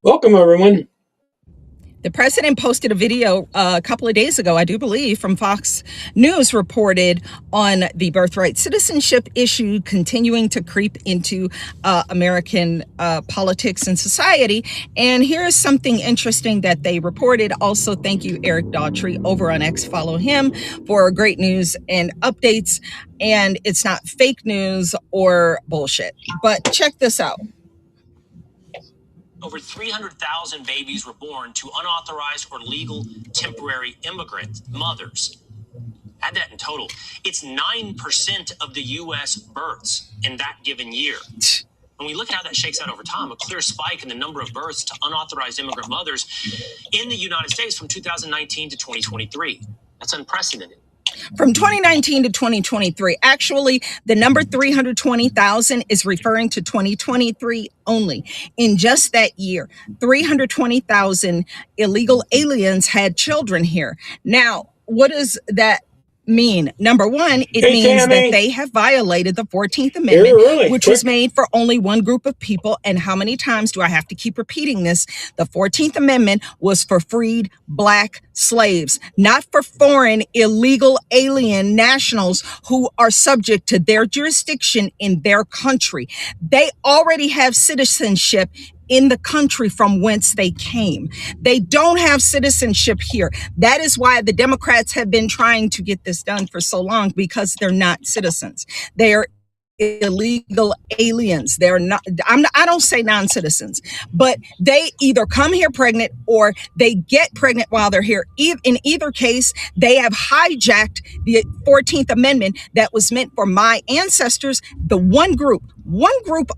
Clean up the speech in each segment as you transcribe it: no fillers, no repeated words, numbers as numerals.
Welcome, everyone. The president posted a video a couple of days ago, I do believe, from Fox News, reported on the birthright citizenship issue continuing to creep into American politics and society. And here's something interesting that they reported. Also, thank you, Eric Daughtry over on X. Follow him for great news and updates. And it's not fake news or bullshit. But check this out. Over 300,000 babies were born to unauthorized or legal temporary immigrant mothers. Add that in total. It's 9% of the U.S. births in that given year. When we look at how that shakes out over time, a clear spike in the number of births to unauthorized immigrant mothers in the United States from 2019 to 2023. That's unprecedented. From 2019 to 2023, actually, the number 320,000 is referring to 2023 only. In just that year, 320,000 illegal aliens had children here. Now, what does that mean? Number one, it means that they have violated the 14th Amendment, which was made for only one group of people. And how many times do I have to keep repeating this? The 14th Amendment was for freed Black slaves, not for foreign illegal alien nationals who are subject to their jurisdiction in their country. They already have citizenship in the country from whence they came. They don't have citizenship here. That is why the Democrats have been trying to get this done for so long, because they're not citizens. They are illegal aliens. They're not, I don't say non-citizens, but they either come here pregnant or they get pregnant while they're here. In either case, they have hijacked the 14th Amendment that was meant for my ancestors, the one group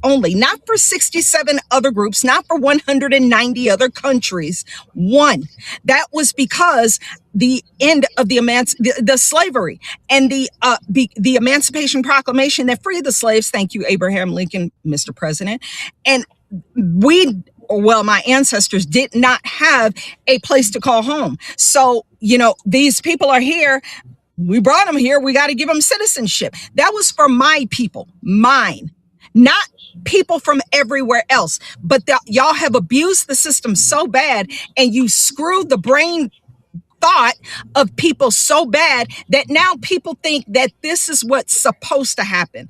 only, not for 67 other groups, not for 190 other countries. One. That was because the end of the slavery and the Emancipation Proclamation that freed the slaves. Thank you, Abraham Lincoln, Mr. President. And my ancestors did not have a place to call home. So, these people are here. We brought them here. We got to give them citizenship. That was for my people, mine. Not people from everywhere else, but y'all have abused the system so bad, and you screwed the brain thought of people so bad that now people think that this is what's supposed to happen.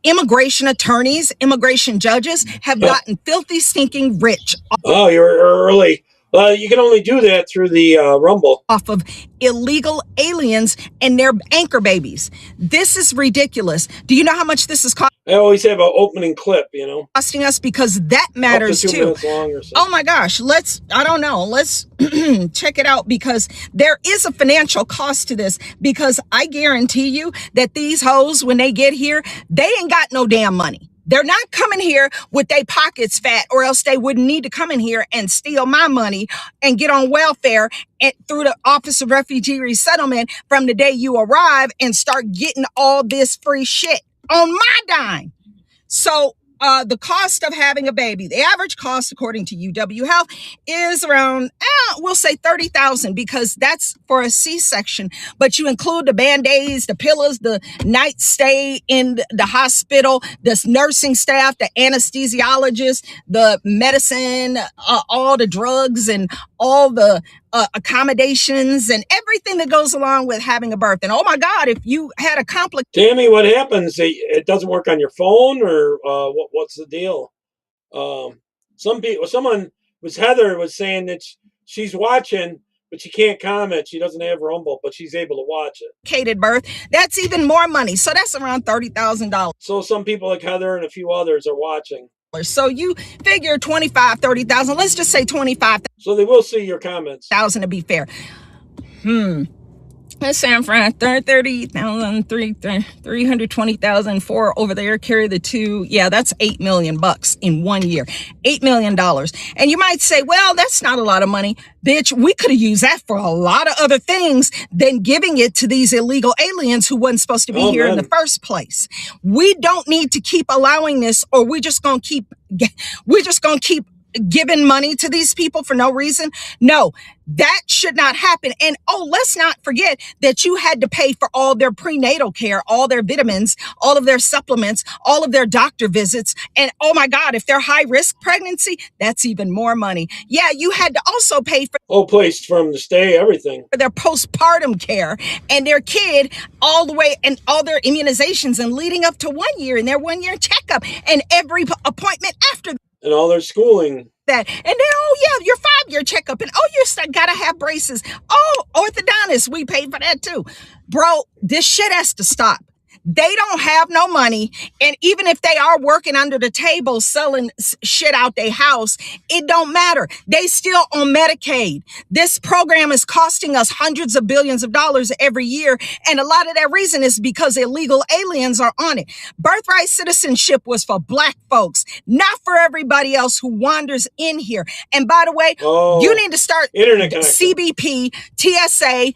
Immigration attorneys, immigration judges have gotten filthy, stinking rich. Oh, you're early. You can only do that through the Rumble. Off of illegal aliens and their anchor babies. This is ridiculous. Do you know how much this is costing? I always have an opening clip, Costing us, because that matters up to 2 too. minutes long or so. Oh my gosh, let's check it out, because there is a financial cost to this, because I guarantee you that these hoes, when they get here, they ain't got no damn money. They're not coming here with their pockets fat, or else they wouldn't need to come in here and steal my money and get on welfare and through the Office of Refugee Resettlement from the day you arrive and start getting all this free shit on my dime. So the cost of having a baby, the average cost, according to UW Health, is around, we'll say $30,000, because that's for a C-section. But you include the Band-Aids, the pillows, the night stay in the hospital, the nursing staff, the anesthesiologist, the medicine, all the drugs, and all the accommodations and everything that goes along with having a birth. And oh my God, if you had a Tammy, what happens? It doesn't work on your phone, or what's the deal? Heather was saying that she's watching, but she can't comment. She doesn't have Rumble, but she's able to watch it. Birth, that's even more money. So that's around $30,000. So some people like Heather and a few others are watching. So you figure 25, 30,000, let's just say 25. So they will see your comments. To be fair. San Fran, 30,000, 320,000 for over there, carry the two. Yeah, that's $8 million in 1 year. $8 million. And you might say, well, that's not a lot of money. Bitch, we could have used that for a lot of other things than giving it to these illegal aliens who wasn't supposed to be here in the first place. We don't need to keep allowing this, or we're just gonna keep giving money to these people for no reason. No, that should not happen. And let's not forget that you had to pay for all their prenatal care, all their vitamins, all of their supplements, all of their doctor visits. And oh my God, if they're high risk pregnancy, that's even more money. Yeah, you had to also pay for whole place for them to stay, everything. For their postpartum care and their kid all the way, and all their immunizations and leading up to 1 year and their 1 year checkup and every appointment after and all their schooling. That. And then, your 5-year checkup, and you gotta have braces. Orthodontist, we pay for that too. Bro, this shit has to stop. They don't have no money. And even if they are working under the table selling shit out their house, it don't matter. They still on Medicaid. This program is costing us hundreds of billions of dollars every year. And a lot of that reason is because illegal aliens are on it. Birthright citizenship was for Black folks, not for everybody else who wanders in here. And by the way, you need to start CBP, TSA,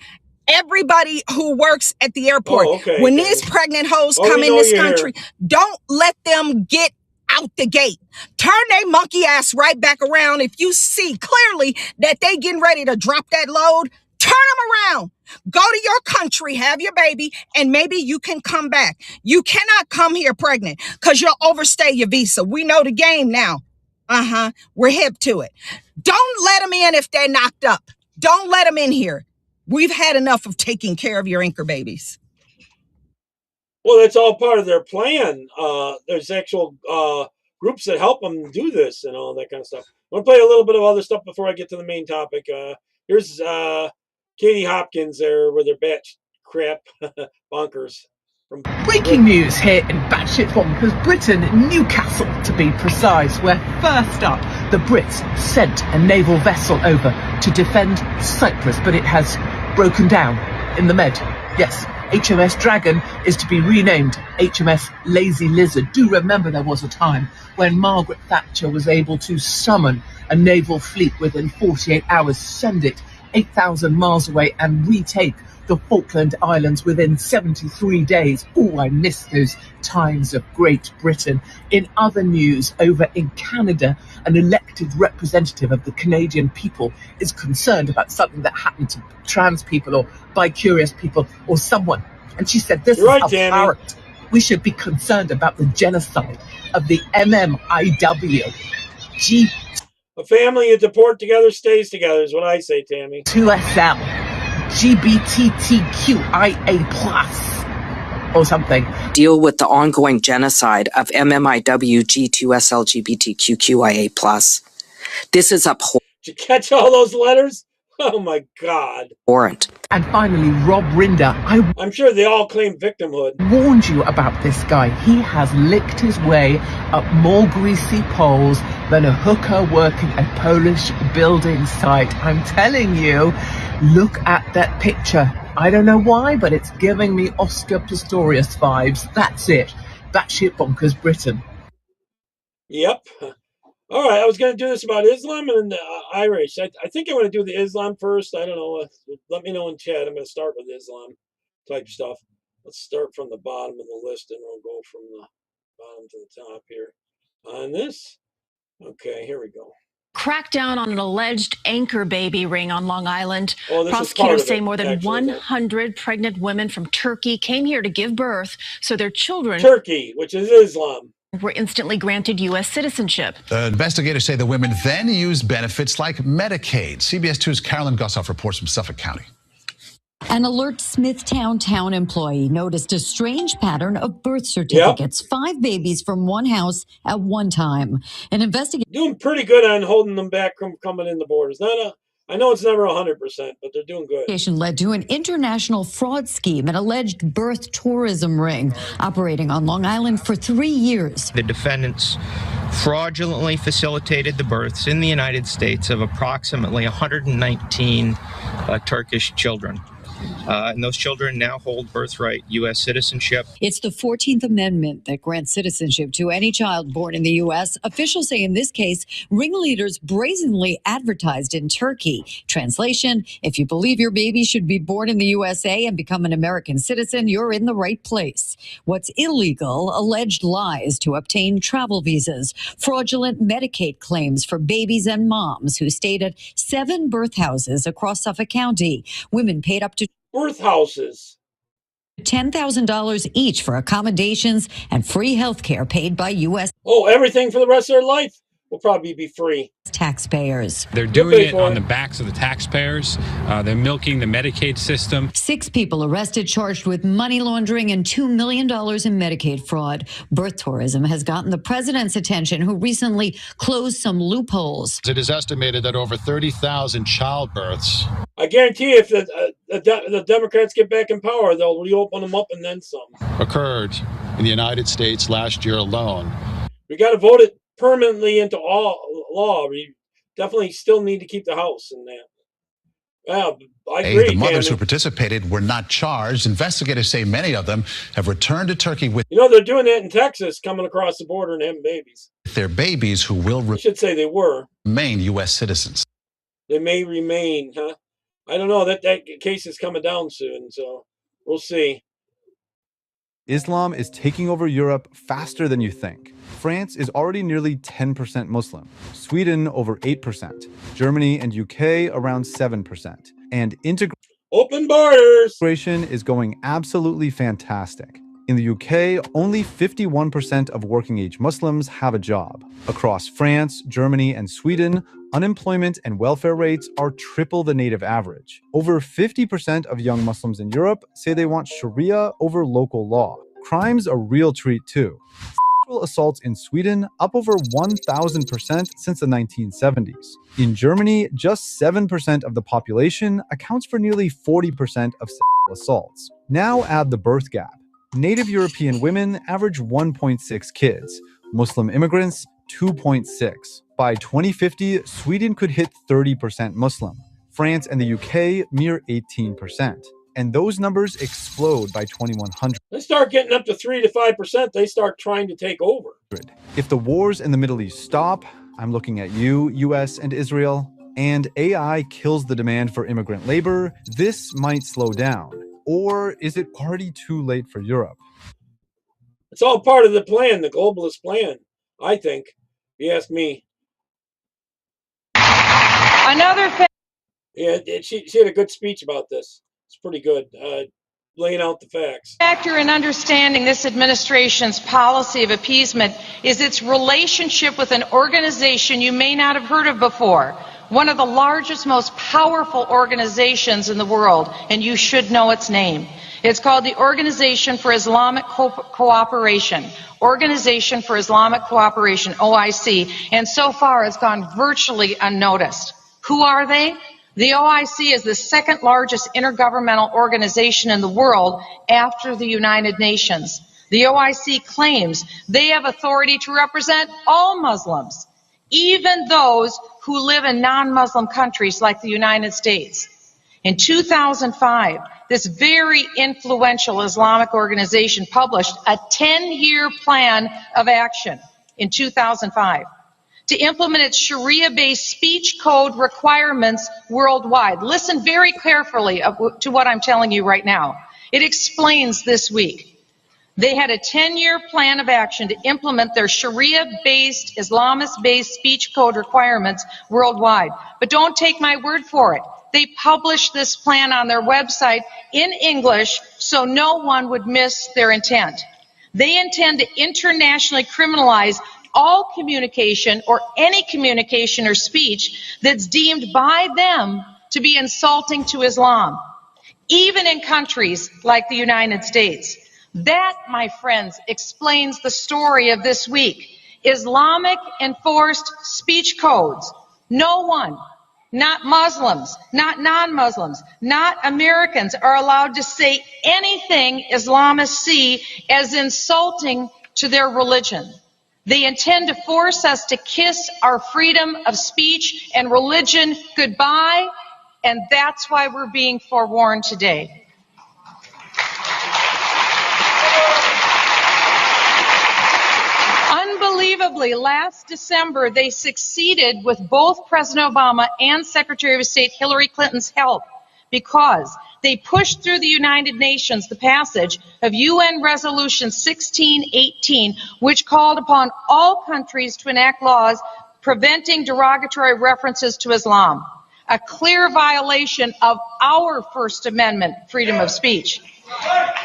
everybody who works at the airport. When these pregnant hoes come in this country, don't let them get out the gate. Turn their monkey ass right back around. If you see clearly that they getting ready to drop that load, turn them around. Go to your country, have your baby, and maybe you can come back. You cannot come here pregnant because you'll overstay your visa. We know the game now. We're hip to it. Don't let them in if they're knocked up. Don't let them in here. We've had enough of taking care of your anchor babies. Well, that's all part of their plan. There's actual groups that help them do this and all that kind of stuff. I want to play a little bit of other stuff before I get to the main topic. Here's Katie Hopkins there with their batch crap bonkers. Breaking news here in Batshit Bonkers Britain, Newcastle to be precise, where first up the Brits sent a naval vessel over to defend Cyprus, but it has broken down in the Med. Yes, HMS Dragon is to be renamed HMS Lazy Lizard. Do remember there was a time when Margaret Thatcher was able to summon a naval fleet within 48 hours, send it 8,000 miles away and retake the Falkland Islands within 73 days. Oh, I miss those times of Great Britain. In other news, over in Canada, an elected representative of the Canadian people is concerned about something that happened to trans people or bi-curious people or someone. And she said, this is abhorrent. We should be concerned about the genocide of the MMIW. A family you deport together stays together is what I say, Tammy. 2SL. GBTQIA plus or something. Deal with the ongoing genocide of MMIW G2SL GBTQIA plus. This is abhorrent. Did you catch all those letters? Oh my God. Abhorrent. And finally, Rob Rinder. I'm sure they all claim victimhood. Warned you about this guy. He has licked his way up more greasy poles than a hooker working a Polish building site. I'm telling you, look at that picture. I don't know why, but it's giving me Oscar Pistorius vibes. That's it. Batshit Bonkers Britain. Yep. All right, I was going to do this about Islam and Irish. I think I want to do the Islam first. I don't know. Let me know in chat. I'm going to start with Islam type stuff. Let's start from the bottom of the list, and we'll go from the bottom to the top here. On this. Okay, here we go. Crackdown on an alleged anchor baby ring on Long Island. Prosecutors say more than 100 pregnant women from Turkey came here to give birth so their children... Turkey, which is Islam. ...were instantly granted U.S. citizenship. Investigators say the women then used benefits like Medicaid. CBS 2's Carolyn Gossoff reports from Suffolk County. An alert Smithtown town employee noticed a strange pattern of birth certificates. 5 babies from one house at one time. An investigator doing pretty good on holding them back from coming in the borders. I know it's never 100%, but they're doing good. Led to an international fraud scheme, an alleged birth tourism ring operating on Long Island for 3 years. The defendants fraudulently facilitated the births in the United States of approximately 119 Turkish children. And those children now hold birthright U.S. citizenship. It's the 14th Amendment that grants citizenship to any child born in the U.S. Officials say in this case, ringleaders brazenly advertised in Turkey. Translation, if you believe your baby should be born in the USA and become an American citizen, you're in the right place. What's illegal, alleged lies to obtain travel visas, fraudulent Medicaid claims for babies and moms who stayed at 7 birth houses across Suffolk County. Women paid up to Birth houses. $10,000 each for accommodations and free health care paid by U.S. Oh, everything for the rest of their life will probably be free. taxpayers. They're doing it on the backs of the taxpayers. They're milking the Medicaid system. 6 people arrested, charged with money laundering and $2 million in Medicaid fraud. Birth tourism has gotten the president's attention, who recently closed some loopholes. It is estimated that over 30,000 childbirths. I guarantee if the Democrats get back in power, they'll reopen them up and then some. Occurred in the United States last year alone. We got to vote it permanently into law. We definitely still need to keep the House in that. Well, I agree. The mothers who participated were not charged. Investigators say many of them have returned to Turkey with they're doing that in Texas, coming across the border and having babies. their babies who will I should say they were. remain U.S. citizens. They may remain, huh? I don't know. That case is coming down soon, so we'll see. Islam is taking over Europe faster than you think. France is already nearly 10% Muslim, Sweden over 8%, Germany and UK around 7%, and open borders integration is going absolutely fantastic. In the UK, only 51% of working-age Muslims have a job. Across France, Germany, and Sweden, unemployment and welfare rates are triple the native average. Over 50% of young Muslims in Europe say they want Sharia over local law. Crime's a real treat, too. Sexual assaults in Sweden up over 1,000% since the 1970s. In Germany, just 7% of the population accounts for nearly 40% of sexual assaults. Now add the birth gap. Native European women average 1.6 kids, Muslim immigrants 2.6. By 2050, Sweden could hit 30% Muslim, France and the UK mere 18%. And those numbers explode by 2100. They start getting up to 3 to 5%, they start trying to take over. If the wars in the Middle East stop, I'm looking at you, US and Israel, and AI kills the demand for immigrant labor, this might slow down. Or is it already too late for Europe? It's all part of the plan, the globalist plan, I think, if you ask me. Another thing. Yeah, she had a good speech about this. It's pretty good, laying out the facts. Factor in understanding this administration's policy of appeasement is its relationship with an organization you may not have heard of before. One of the largest, most powerful organizations in the world, and you should know its name. It's called the Organization for Islamic Cooperation, Organization for Islamic Cooperation, OIC, and so far it's gone virtually unnoticed. Who are they? The OIC is the second largest intergovernmental organization in the world after the United Nations. The OIC claims they have authority to represent all Muslims, even those who live in non-Muslim countries like the United States. In 2005, this very influential Islamic organization published a 10-year plan of action in 2005 to implement its Sharia-based speech code requirements worldwide. Listen very carefully to what I'm telling you right now. It explains this week. They had a 10-year plan of action to implement their Sharia-based, Islamist-based speech code requirements worldwide. But don't take my word for it. They published this plan on their website in English so no one would miss their intent. They intend to internationally criminalize all communication or any communication or speech that's deemed by them to be insulting to Islam, even in countries like the United States. That, my friends, explains the story of this week. Islamic enforced speech codes. No one, not Muslims, not non-Muslims, not Americans, are allowed to say anything Islamists see as insulting to their religion. They intend to force us to kiss our freedom of speech and religion goodbye, and that's why we're being forewarned today. Unbelievably, last December, they succeeded with both President Obama and Secretary of State Hillary Clinton's help because they pushed through the United Nations the passage of UN Resolution 1618, which called upon all countries to enact laws preventing derogatory references to Islam, a clear violation of our First Amendment freedom of speech.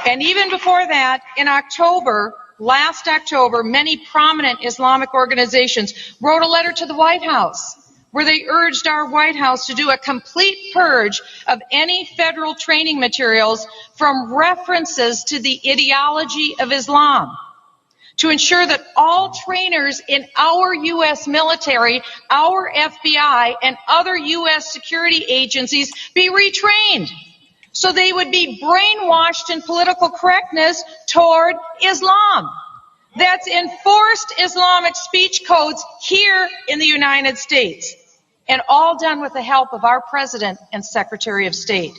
And even before that, in October, last October, many prominent Islamic organizations wrote a letter to the White House where they urged our White House to do a complete purge of any federal training materials from references to the ideology of Islam, to ensure that all trainers in our U.S. military, our FBI, and other U.S. security agencies be retrained so they would be brainwashed in political correctness toward Islam. That's enforced Islamic speech codes here in the United States, and all done with the help of our President and Secretary of State.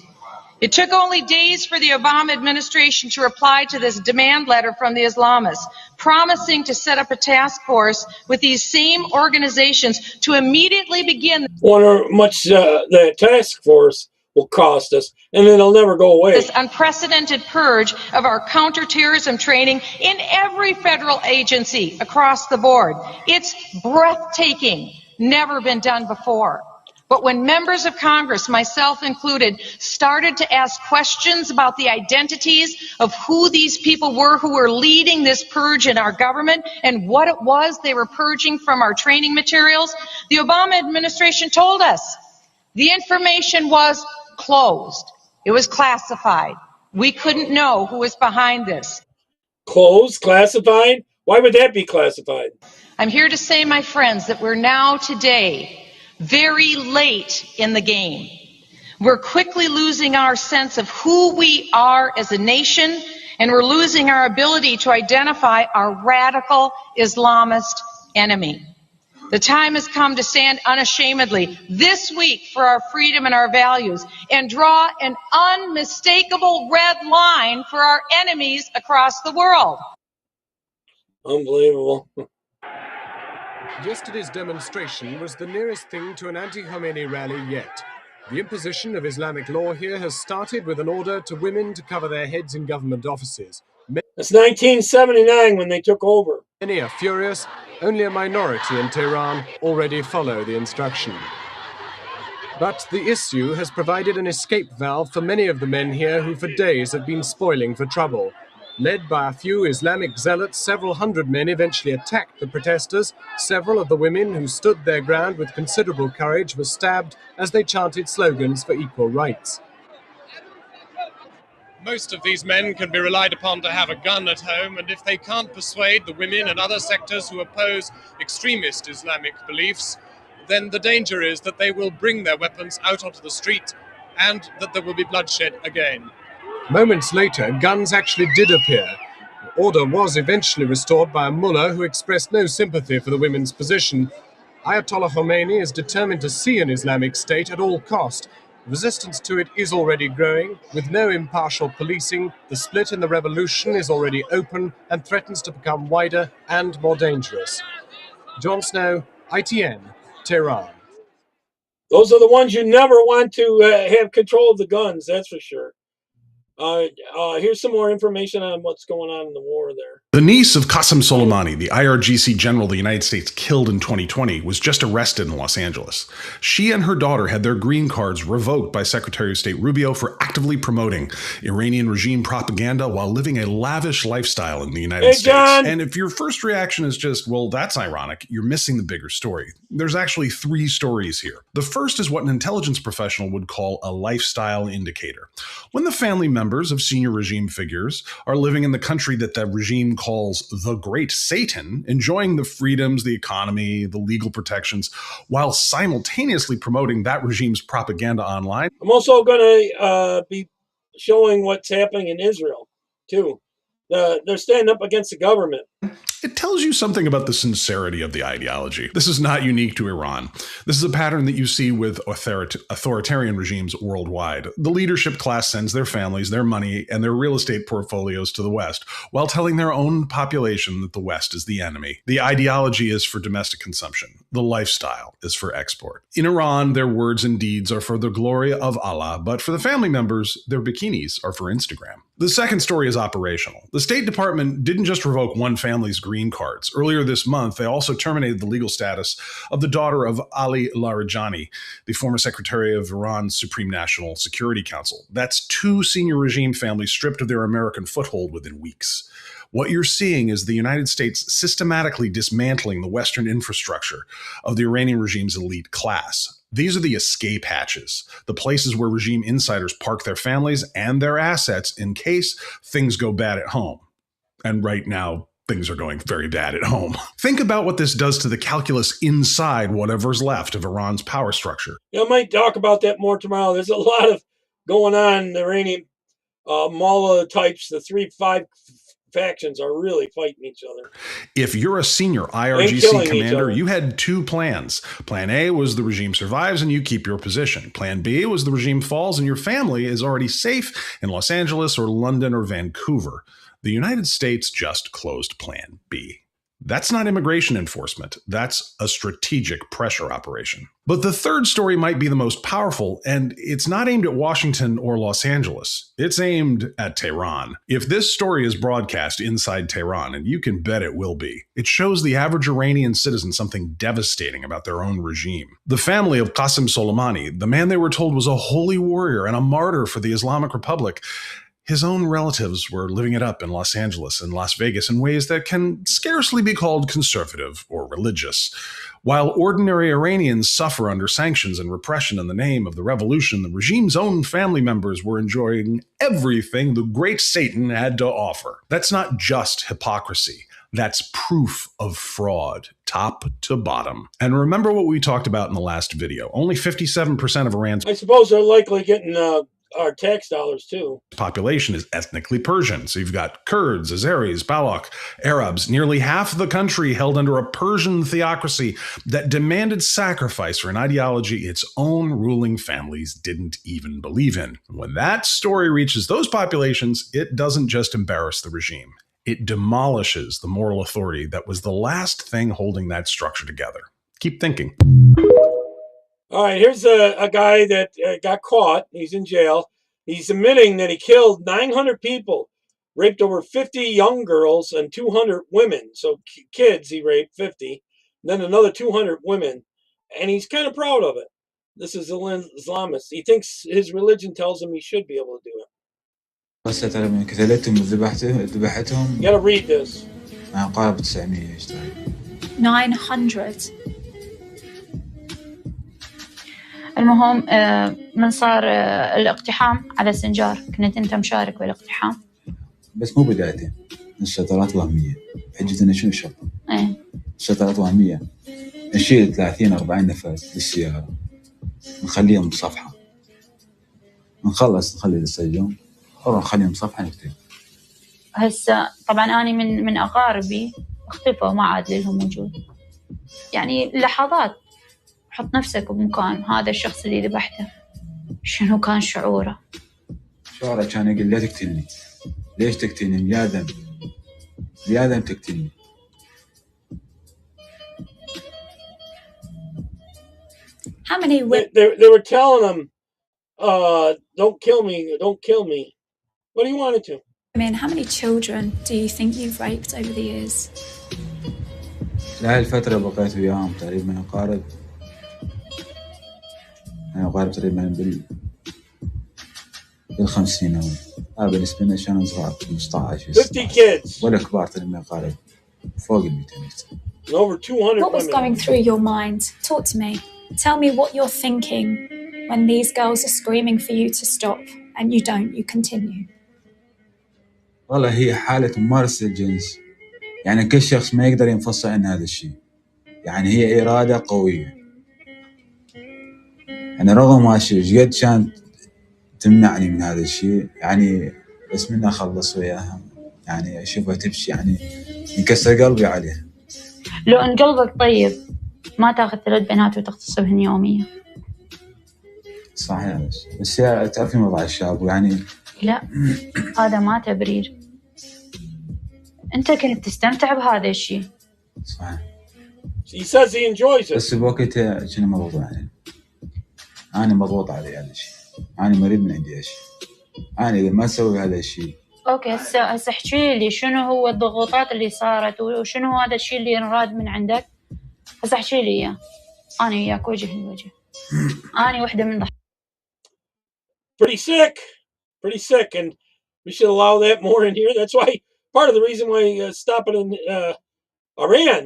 It took only days for the Obama administration to reply to this demand letter from the Islamists, promising to set up a task force with these same organizations to immediately begin. Wonder how much the task force will cost us, and it'll never go away. This unprecedented purge of our counterterrorism training in every federal agency across the board. It's breathtaking, never been done before. But when members of Congress, myself included, started to ask questions about the identities of who these people were who were leading this purge in our government and what it was they were purging from our training materials, the Obama administration told us the information was closed. It was classified. We couldn't know who was behind this. Closed? Classified? Why would that be classified? I'm here to say, my friends, that we're now today very late in the game. We're quickly losing our sense of who we are as a nation, and we're losing our ability to identify our radical Islamist enemy. The time has come to stand unashamedly this week for our freedom and our values and draw an unmistakable red line for our enemies across the world. Unbelievable. Yesterday's demonstration was the nearest thing to an anti-Khomeini rally yet. The imposition of Islamic law here has started with an order to women to cover their heads in government offices. It's 1979 when they took over. Many are furious. Only a minority in Tehran already follow the instruction. But the issue has provided an escape valve for many of the men here who for days have been spoiling for trouble. Led by a few Islamic zealots, several hundred men eventually attacked the protesters. Several of the women who stood their ground with considerable courage were stabbed as they chanted slogans for equal rights. Most of these men can be relied upon to have a gun at home, and if they can't persuade the women and other sectors who oppose extremist Islamic beliefs, then the danger is that they will bring their weapons out onto the street and that there will be bloodshed again. Moments later, guns actually did appear. The order was eventually restored by a mullah who expressed no sympathy for the women's position. Ayatollah Khomeini is determined to see an Islamic State at all cost. Resistance to it is already growing. With no impartial policing, the split in the revolution is already open and threatens to become wider and more dangerous. Jon Snow, ITN, Tehran. Those are the ones you never want to have control of the guns, that's for sure. Here's some more information on what's going on in the war there. The niece of Qasem Soleimani, the IRGC general the United States killed in 2020, was just arrested in Los Angeles. She and her daughter had their green cards revoked by Secretary of State Rubio for actively promoting Iranian regime propaganda while living a lavish lifestyle in the United States. John. And if your first reaction is just, well, that's ironic, you're missing the bigger story. There's actually three stories here. The first is what an intelligence professional would call a lifestyle indicator. When the family members of senior regime figures are living in the country that the regime calls the Great Satan, enjoying the freedoms, the economy, the legal protections, while simultaneously promoting that regime's propaganda online. I'm also going to be showing what's happening in Israel, too. They're standing up against the government. It tells you something about the sincerity of the ideology. This is not unique to Iran. This is a pattern that you see with authoritarian regimes worldwide. The leadership class sends their families, their money, and their real estate portfolios to the West, while telling their own population that the West is the enemy. The ideology is for domestic consumption. The lifestyle is for export. In Iran, their words and deeds are for the glory of Allah, but for the family members, their bikinis are for Instagram. The second story is operational. The State Department didn't just revoke one family's green cards. Earlier this month, they also terminated the legal status of the daughter of Ali Larijani, the former secretary of Iran's Supreme National Security Council. That's 2 senior regime families stripped of their American foothold within weeks. What you're seeing is the United States systematically dismantling the Western infrastructure of the Iranian regime's elite class. These are the escape hatches, the places where regime insiders park their families and their assets in case things go bad at home. And right now, things are going very bad at home. Think about what this does to the calculus inside whatever's left of Iran's power structure. Yeah, I might talk about that more tomorrow. There's a lot of going on in the Iranian mullah types. The 3-5 factions are really fighting each other. If you're a senior IRGC commander, you had 2 plans. Plan A was the regime survives and you keep your position. Plan B was the regime falls and your family is already safe in Los Angeles or London or Vancouver. The United States just closed Plan B. That's not immigration enforcement. That's a strategic pressure operation. But the third story might be the most powerful, and it's not aimed at Washington or Los Angeles. It's aimed at Tehran. If this story is broadcast inside Tehran, and you can bet it will be, it shows the average Iranian citizen something devastating about their own regime. The family of Qasem Soleimani, the man they were told was a holy warrior and a martyr for the Islamic Republic, his own relatives were living it up in Los Angeles and Las Vegas in ways that can scarcely be called conservative or religious. While ordinary Iranians suffer under sanctions and repression in the name of the revolution, the regime's own family members were enjoying everything the great Satan had to offer. That's not just hypocrisy. That's proof of fraud, top to bottom. And remember what we talked about in the last video. Only 57% of Iran's I suppose they're likely getting our tax dollars too. Population is ethnically Persian. So you've got Kurds, Azeris, Baloch, Arabs. Nearly half of the country held under a Persian theocracy that demanded sacrifice for an ideology its own ruling families didn't even believe in. When that story reaches those populations, it doesn't just embarrass the regime. It demolishes the moral authority that was the last thing holding that structure together. Keep thinking. All right, here's a guy that got caught. He's in jail. He's admitting that he killed 900 people, raped over 50 young girls and 200 women. So kids, he raped 50, then another 200 women. And he's kind of proud of it. This is an Islamist. He thinks his religion tells him he should be able to do it. You got to read this. 900. المهم من صار الاقتحام على سنجار كنت انت مشارك بالاقتحام بس مو بدايتين الشطرات وهميه حجتنا شنو الشطر؟ الشطرات وهميه نشيل 30-40 نفر بالسياره نخليهم بصفحه نخلي السجون نروح نخليهم بصفحه نكتب هسه طبعا انا من اقاربي اختفوا ما عاد لهم وجود يعني لحظات حط نفسك بمكان هذا الشخص اللي ذبحته شنو كان شعوره؟ شعوره كان يقول لا تقتلني ليش تقتلني يا ذم تقتلني How many they were telling him don't kill me. What do you want it to? How many children do you think you've raped over the years? لهي الفترة بقيت وياهم تقريبا أقارب تقريبا بال50 هذا بالنسبة لنا كانوا صغار 15 50 kids ولا كبار تقريبا أقارب فوق ال 200 over 200 What was going through your mind? Talk to me. Tell me what you're thinking when these girls are screaming for you to stop and you don't, you continue. والله هي حالة ممارسة الجنس يعني كل شخص ما يقدر ينفصل عن هذا الشيء يعني هي إرادة قوية يعني رغم ما شيء قد كانت تمنعني من هذا الشيء يعني بس منها أخلص وياها يعني أشوفها تمشي يعني ينكسر قلبي عليه. لو ان قلبك طيب ما تاخذ 3 بنات وتغتصبهن يوميا. صحيح بس يا تعرفي وضع الشاب يعني. لا هذا ما تبرير. انت كنت تستمتع بهذا الشيء. صحيح. He says he enjoys it. بس بوقتها كنا مضغوط عليه. أنا مضغوط علي هذا الشيء. أنا مريض من عندي هالشيء. أنا إذا ما أسوي هذا الشيء. اوكي هسه احكي لي شنو هو الضغوطات اللي صارت وشنو هذا الشيء اللي انراد من عندك. هسه احكي لي اياه. أنا وياك وجه لوجه. أنا وحدة من Pretty sick, and we should allow that more in here. That's why part of the reason why stopping in Iran,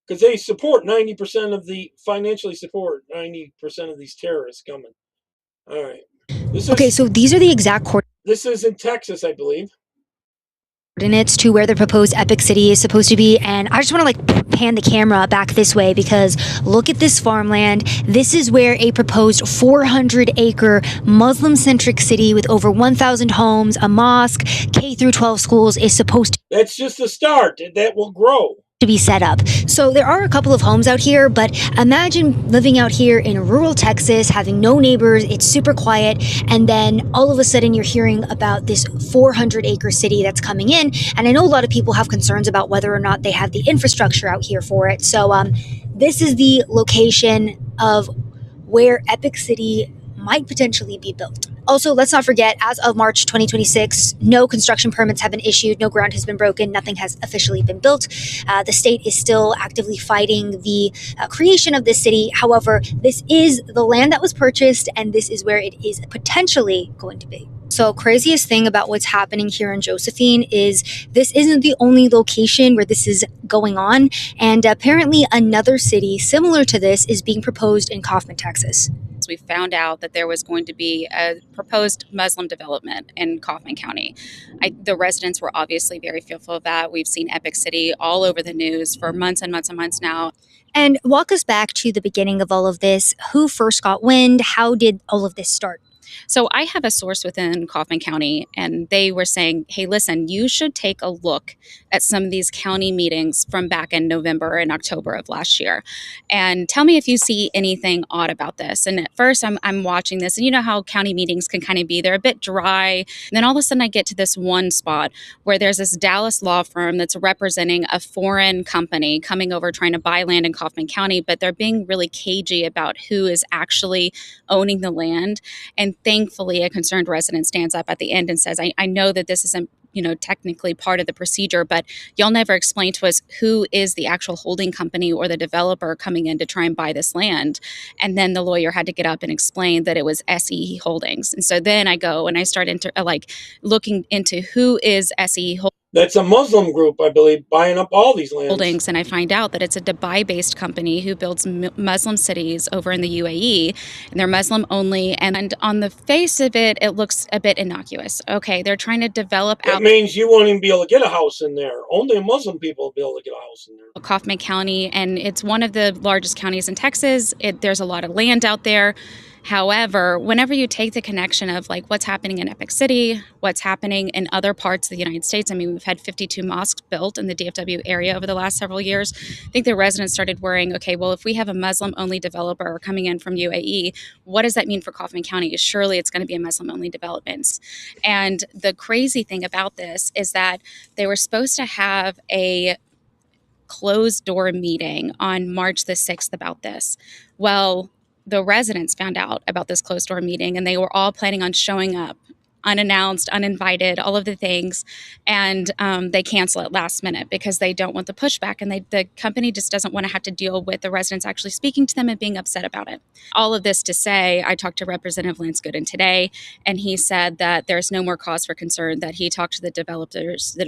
because they support 90% of the financially support 90% of these terrorists coming. All right. Okay, so these are the exact This is in Texas, I believe. coordinates to where the proposed Epic City is supposed to be, and I just want to like pan the camera back this way because look at this farmland. This is where a proposed 400-acre Muslim-centric city with over 1,000 homes, a mosque, K through 12 schools is supposed to. That's just a start. That will grow. To be set up. So there are a couple of homes out here, but imagine living out here in rural Texas, having no neighbors, it's super quiet, and then all of a sudden you're hearing about this 400-acre city that's coming in, and I know a lot of people have concerns about whether or not they have the infrastructure out here for it. So this is the location of where Epic City might potentially be built. Also, let's not forget, as of March 2026, no construction permits have been issued, no ground has been broken, nothing has officially been built. The state is still actively fighting the creation of this city. However, this is the land that was purchased, and this is where it is potentially going to be. So craziest thing about what's happening here in Josephine is this isn't the only location where this is going on, and apparently another city similar to this is being proposed in Kaufman, Texas. We found out that there was going to be a proposed Muslim development in Kaufman County. The residents were obviously very fearful of that. We've seen Epic City all over the news for months and months and months now. And walk us back to the beginning of all of this. Who first got wind? How did all of this start? So I have a source within Kaufman County, and they were saying, hey, listen, you should take a look at some of these county meetings from back in November and October of last year, and tell me if you see anything odd about this. And at first I'm watching this, and you know how county meetings can kind of be, they're a bit dry. And then all of a sudden I get to this one spot where there's this Dallas law firm that's representing a foreign company coming over trying to buy land in Kaufman County, but they're being really cagey about who is actually owning the land. And thankfully, a concerned resident stands up at the end and says, I know that this isn't, technically part of the procedure, but y'all never explained to us who is the actual holding company or the developer coming in to try and buy this land. And then the lawyer had to get up and explain that it was SE Holdings. And so then I go and I start looking into who is SE Holdings. That's a Muslim group, I believe, buying up all these lands. Holdings, and I find out that it's a Dubai-based company who builds Muslim cities over in the UAE, and they're Muslim only. And on the face of it, it looks a bit innocuous. Okay, they're trying to develop out. That means you won't even be able to get a house in there. Only Muslim people will be able to get a house in there. Kaufman County, and it's one of the largest counties in Texas. There's a lot of land out there. However, whenever you take the connection of like what's happening in Epic City, what's happening in other parts of the United States, I mean, we've had 52 mosques built in the DFW area over the last several years. I think the residents started worrying, okay, well, if we have a Muslim-only developer coming in from UAE, what does that mean for Kaufman County? Surely it's going to be a Muslim-only development. And the crazy thing about this is that they were supposed to have a closed-door meeting on March the 6th about this. Well, the residents found out about this closed-door meeting, and they were all planning on showing up unannounced, uninvited, all of the things, and they cancel it last minute because they don't want the pushback, and the company just doesn't want to have to deal with the residents actually speaking to them and being upset about it. All of this to say, I talked to Representative Lance Gooden today, and he said that there's no more cause for concern, that he talked to the developers. The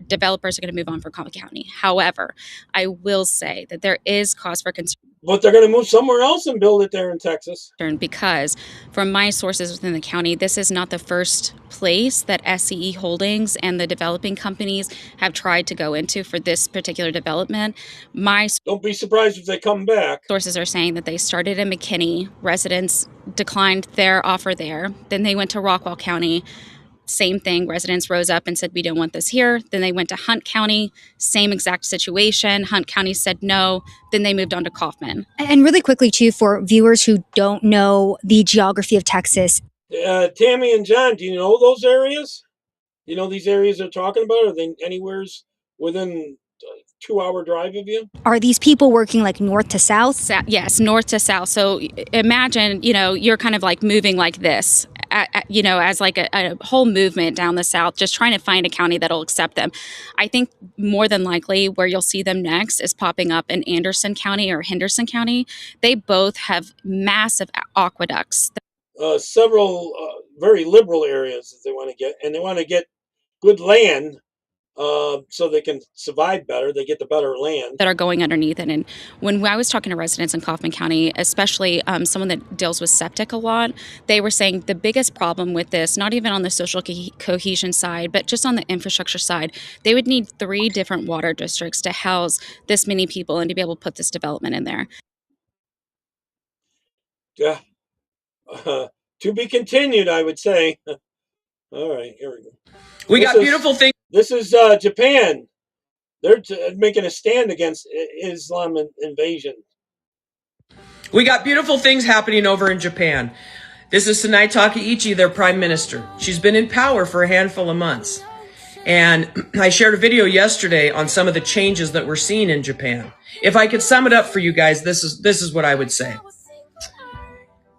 developers are going to move on for Kaufman County. However, I will say that there is cause for concern. But they're going to move somewhere else and build it there in Texas. Because from my sources within the county, this is not the first place that SCE Holdings and the developing companies have tried to go into for this particular development. Don't be surprised if they come back. Sources are saying that they started in McKinney. Residents declined their offer there. Then they went to Rockwall County. Same thing. Residents rose up and said, we don't want this here. Then they went to Hunt County, same exact situation. Hunt County said no. Then they moved on to Kaufman. And really quickly, too, for viewers who don't know the geography of Texas. Tammy and John, do you know those areas? You know these areas they're talking about? Are they anywheres within a 2-hour drive of you? Are these people working like north to south? Yes, north to south. So imagine, you're kind of like moving like this, as like a whole movement down the south, just trying to find a county that'll accept them. I think more than likely where you'll see them next is popping up in Anderson County or Henderson County. They both have massive aqueducts. Several very liberal areas that they want to get, and they want to get good land so they can survive better. They get the better land that are going underneath it. And when I was talking to residents in Kaufman County, especially someone that deals with septic a lot, they were saying the biggest problem with this, not even on the social cohesion side, but just on the infrastructure side, they would need 3 different water districts to house this many people and to be able to put this development in there. Yeah. To be continued, I would say. All right, here we go. We got beautiful things. This is Japan. They're making a stand against Islam invasion. We got beautiful things happening over in Japan. This is Sanae Takaichi, their prime minister. She's been in power for a handful of months. And I shared a video yesterday on some of the changes that we're seeing in Japan. If I could sum it up for you guys, this is what I would say.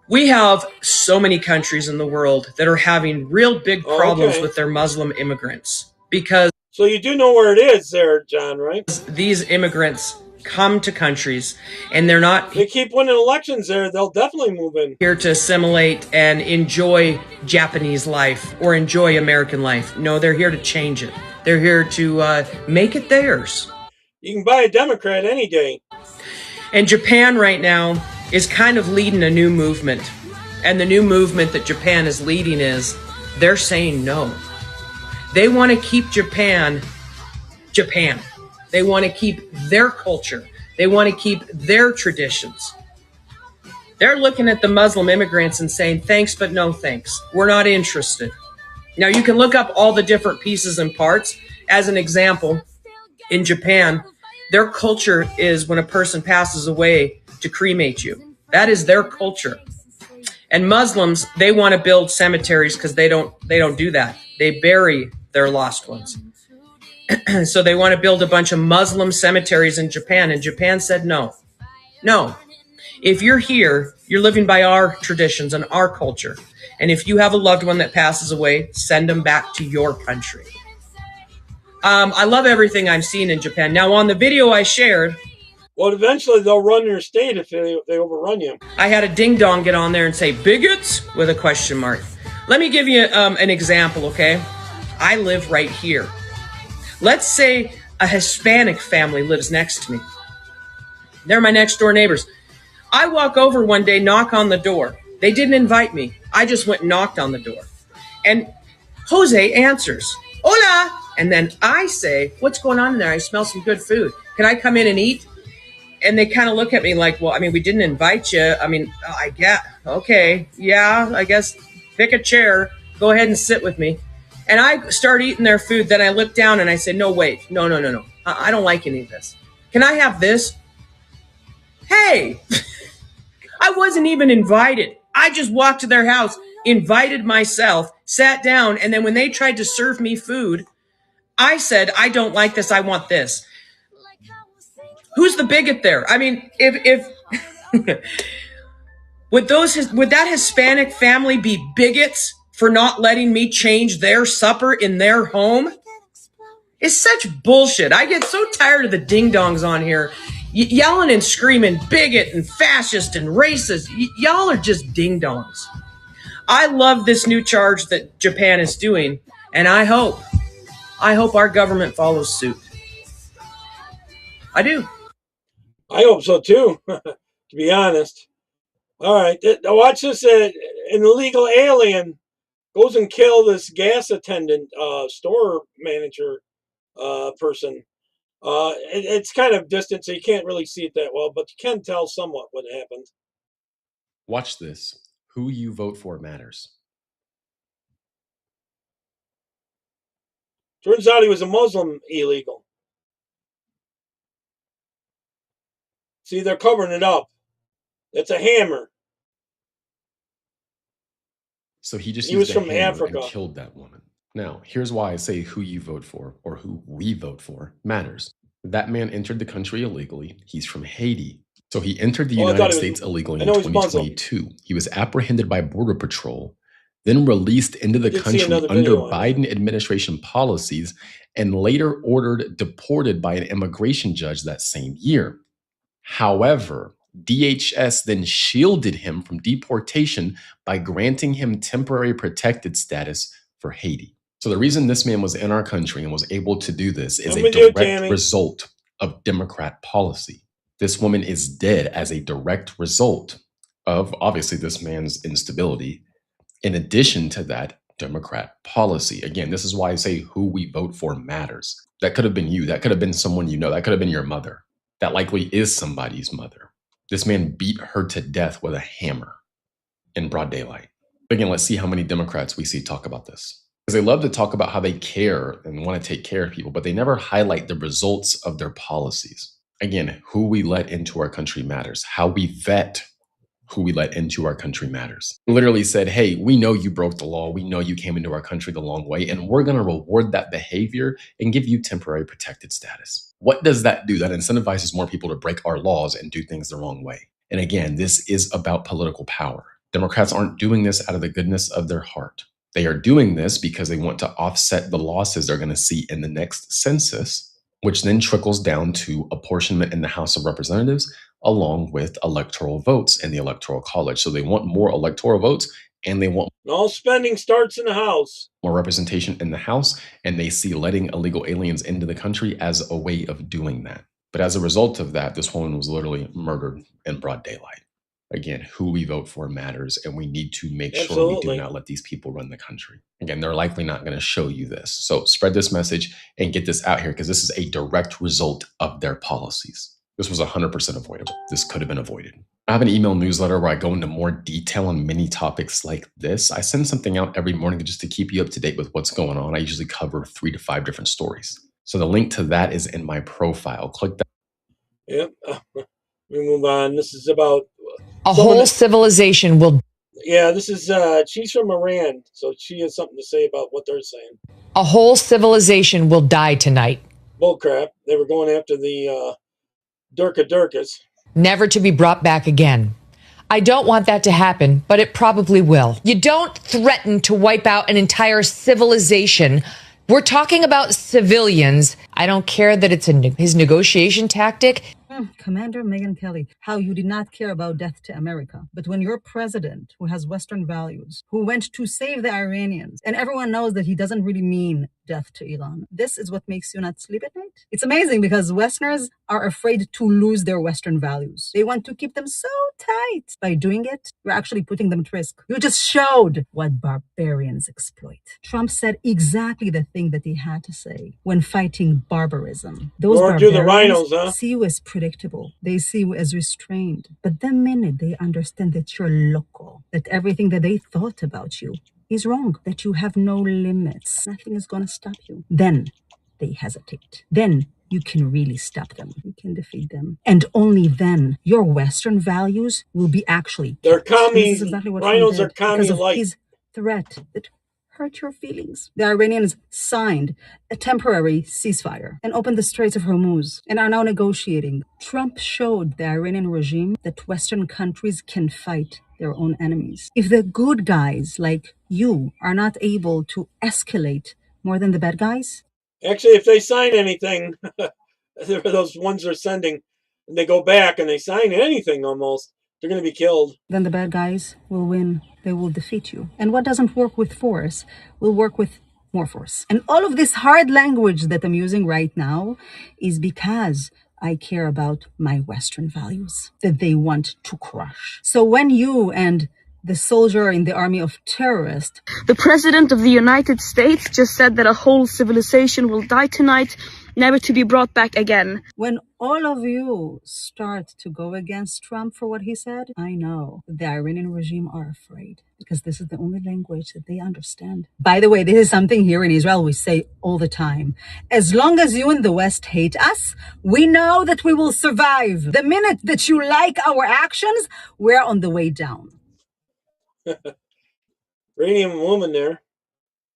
We have so many countries in the world that are having real big problems with their Muslim immigrants because... So you do know where it is there, John, right? These immigrants come to countries and they're not... They keep winning elections there, they'll definitely move in. Here to assimilate and enjoy Japanese life or enjoy American life. No, they're here to change it. They're here to make it theirs. You can buy a Democrat any day. And Japan right now is kind of leading a new movement. And the new movement that Japan is leading is they're saying no. They want to keep Japan. They want to keep their culture. They want to keep their traditions. They're looking at the Muslim immigrants and saying, thanks, but no thanks. We're not interested. Now, you can look up all the different pieces and parts. As an example, in Japan, their culture is when a person passes away to cremate you. That is their culture. And Muslims, they want to build cemeteries because they don't do that. They bury their lost ones. So they want to build a bunch of Muslim cemeteries in Japan. And Japan said no. No. If you're here, you're living by our traditions and our culture. And if you have a loved one that passes away, send them back to your country. I love everything I'm seeing in Japan. Now, on the video I shared... Well, eventually they'll run your state if they overrun you. I had a ding-dong get on there and say, bigots? With a question mark. Let me give you an example, okay? I live right here. Let's say a Hispanic family lives next to me. They're my next door neighbors. I walk over one day, knock on the door. They didn't invite me. I just went and knocked on the door. And Jose answers, hola. And then I say, what's going on in there? I smell some good food. Can I come in and eat? And they kind of look at me like, well, I mean, we didn't invite you. I mean, I get, okay, yeah, I guess pick a chair, go ahead and sit with me. And I start eating their food. Then I look down and I say, no, wait, no. I don't like any of this. Can I have this? Hey, I wasn't even invited. I just walked to their house, invited myself, sat down. And then when they tried to serve me food, I said, I don't like this. I want this. Who's the bigot there? I mean, if would that Hispanic family be bigots for not letting me change their supper in their home? It's such bullshit. I get so tired of the ding-dongs on here yelling and screaming bigot and fascist and racist. Y'all are just ding-dongs. I love this new charge that Japan is doing, and I hope our government follows suit. I do. I hope so too, to be honest. All right, watch this. An illegal alien goes and kills this gas attendant, store manager person. It's kind of distant, so you can't really see it that well, but you can tell somewhat what happened. Watch this. Who you vote for matters. Turns out he was a Muslim illegal. See, they're covering it up. It's a hammer. So he just He was used a from hammer Africa. and killed that woman. Now, here's why I say who you vote for, or who we vote for, matters. That man entered the country illegally. He's from Haiti. So he entered the United States illegally in 2022. He was apprehended by Border Patrol, then released into the country under Biden administration policies, and later ordered deported by an immigration judge that same year. However, DHS then shielded him from deportation by granting him temporary protected status for Haiti. So the reason this man was in our country and was able to do this is a direct result of Democrat policy. This woman is dead as a direct result of, obviously, this man's instability. In addition to that, Democrat policy. Again, this is why I say who we vote for matters. That could have been you. That could have been someone you know. That could have been your mother. That likely is somebody's mother. This man beat her to death with a hammer in broad daylight. Again, let's see how many Democrats we see talk about this. Because they love to talk about how they care and want to take care of people, but they never highlight the results of their policies. Again, who we let into our country matters. How we vet who we let into our country matters. Literally said, hey, we know you broke the law. We know you came into our country the long way, and we're going to reward that behavior and give you temporary protected status. What does that do? That incentivizes more people to break our laws and do things the wrong way. And again, this is about political power. Democrats aren't doing this out of the goodness of their heart. They are doing this because they want to offset the losses they're going to see in the next census, which then trickles down to apportionment in the House of Representatives, along with electoral votes in the Electoral College. So they want more electoral votes, and they want all spending starts in the House. More representation in the House, and they see letting illegal aliens into the country as a way of doing that. But as a result of that, this woman was literally murdered in broad daylight. Again, who we vote for matters, and we need to make sure we do not let these people run the country. Again, they're likely not going to show you this. So spread this message and get this out here, because this is a direct result of their policies. This was 100% avoidable. This could have been avoided. I have an email newsletter where I go into more detail on many topics like this. I send something out every morning just to keep you up to date with what's going on. I usually cover 3 to 5 different stories. So the link to that is in my profile. Click that. Yep. We move on. This is about a whole civilization will. Yeah, this is she's from Iran, so she has something to say about what they're saying. A whole civilization will die tonight. Bullcrap. They were going after the Durkas. Never to be brought back again. I don't want that to happen, but it probably will. You don't threaten to wipe out an entire civilization. We're talking about civilians. I don't care that it's his negotiation tactic. Commander Megyn Kelly, how you did not care about death to America. But when your president, who has Western values, who went to save the Iranians, and everyone knows that he doesn't really mean death to Iran, this is what makes you not sleep at night? It's amazing because Westerners are afraid to lose their Western values. They want to keep them so tight. By doing it, you're actually putting them at risk. You just showed what barbarians exploit. Trump said exactly the thing that he had to say when fighting barbarism. Those barbarians see you as predictable. They see you as restrained. But the minute they understand that you're local, that everything that they thought about you is wrong, that you have no limits, nothing is going to stop you, then they hesitate. Then you can really stop them. You can defeat them. And only then your Western values will be actually. They're commies. Exactly rhinos are commies like his threat that hurt your feelings. The Iranians signed a temporary ceasefire and opened the Straits of Hormuz and are now negotiating. Trump showed the Iranian regime that Western countries can fight their own enemies. If the good guys like you are not able to escalate more than the bad guys. Actually, if they sign anything, those ones they're sending, and they go back and they sign anything almost, they're going to be killed. Then the bad guys will win. They will defeat you. And what doesn't work with force will work with more force. And all of this hard language that I'm using right now is because I care about my Western values that they want to crush. So when you and the soldier in the army of terrorists, the president of the United States just said that a whole civilization will die tonight, never to be brought back again. When all of you start to go against Trump for what he said, I know the Iranian regime are afraid because this is the only language that they understand. By the way, this is something here in Israel we say all the time. As long as you in the West hate us, we know that we will survive. The minute that you like our actions, we're on the way down. Iranian woman there.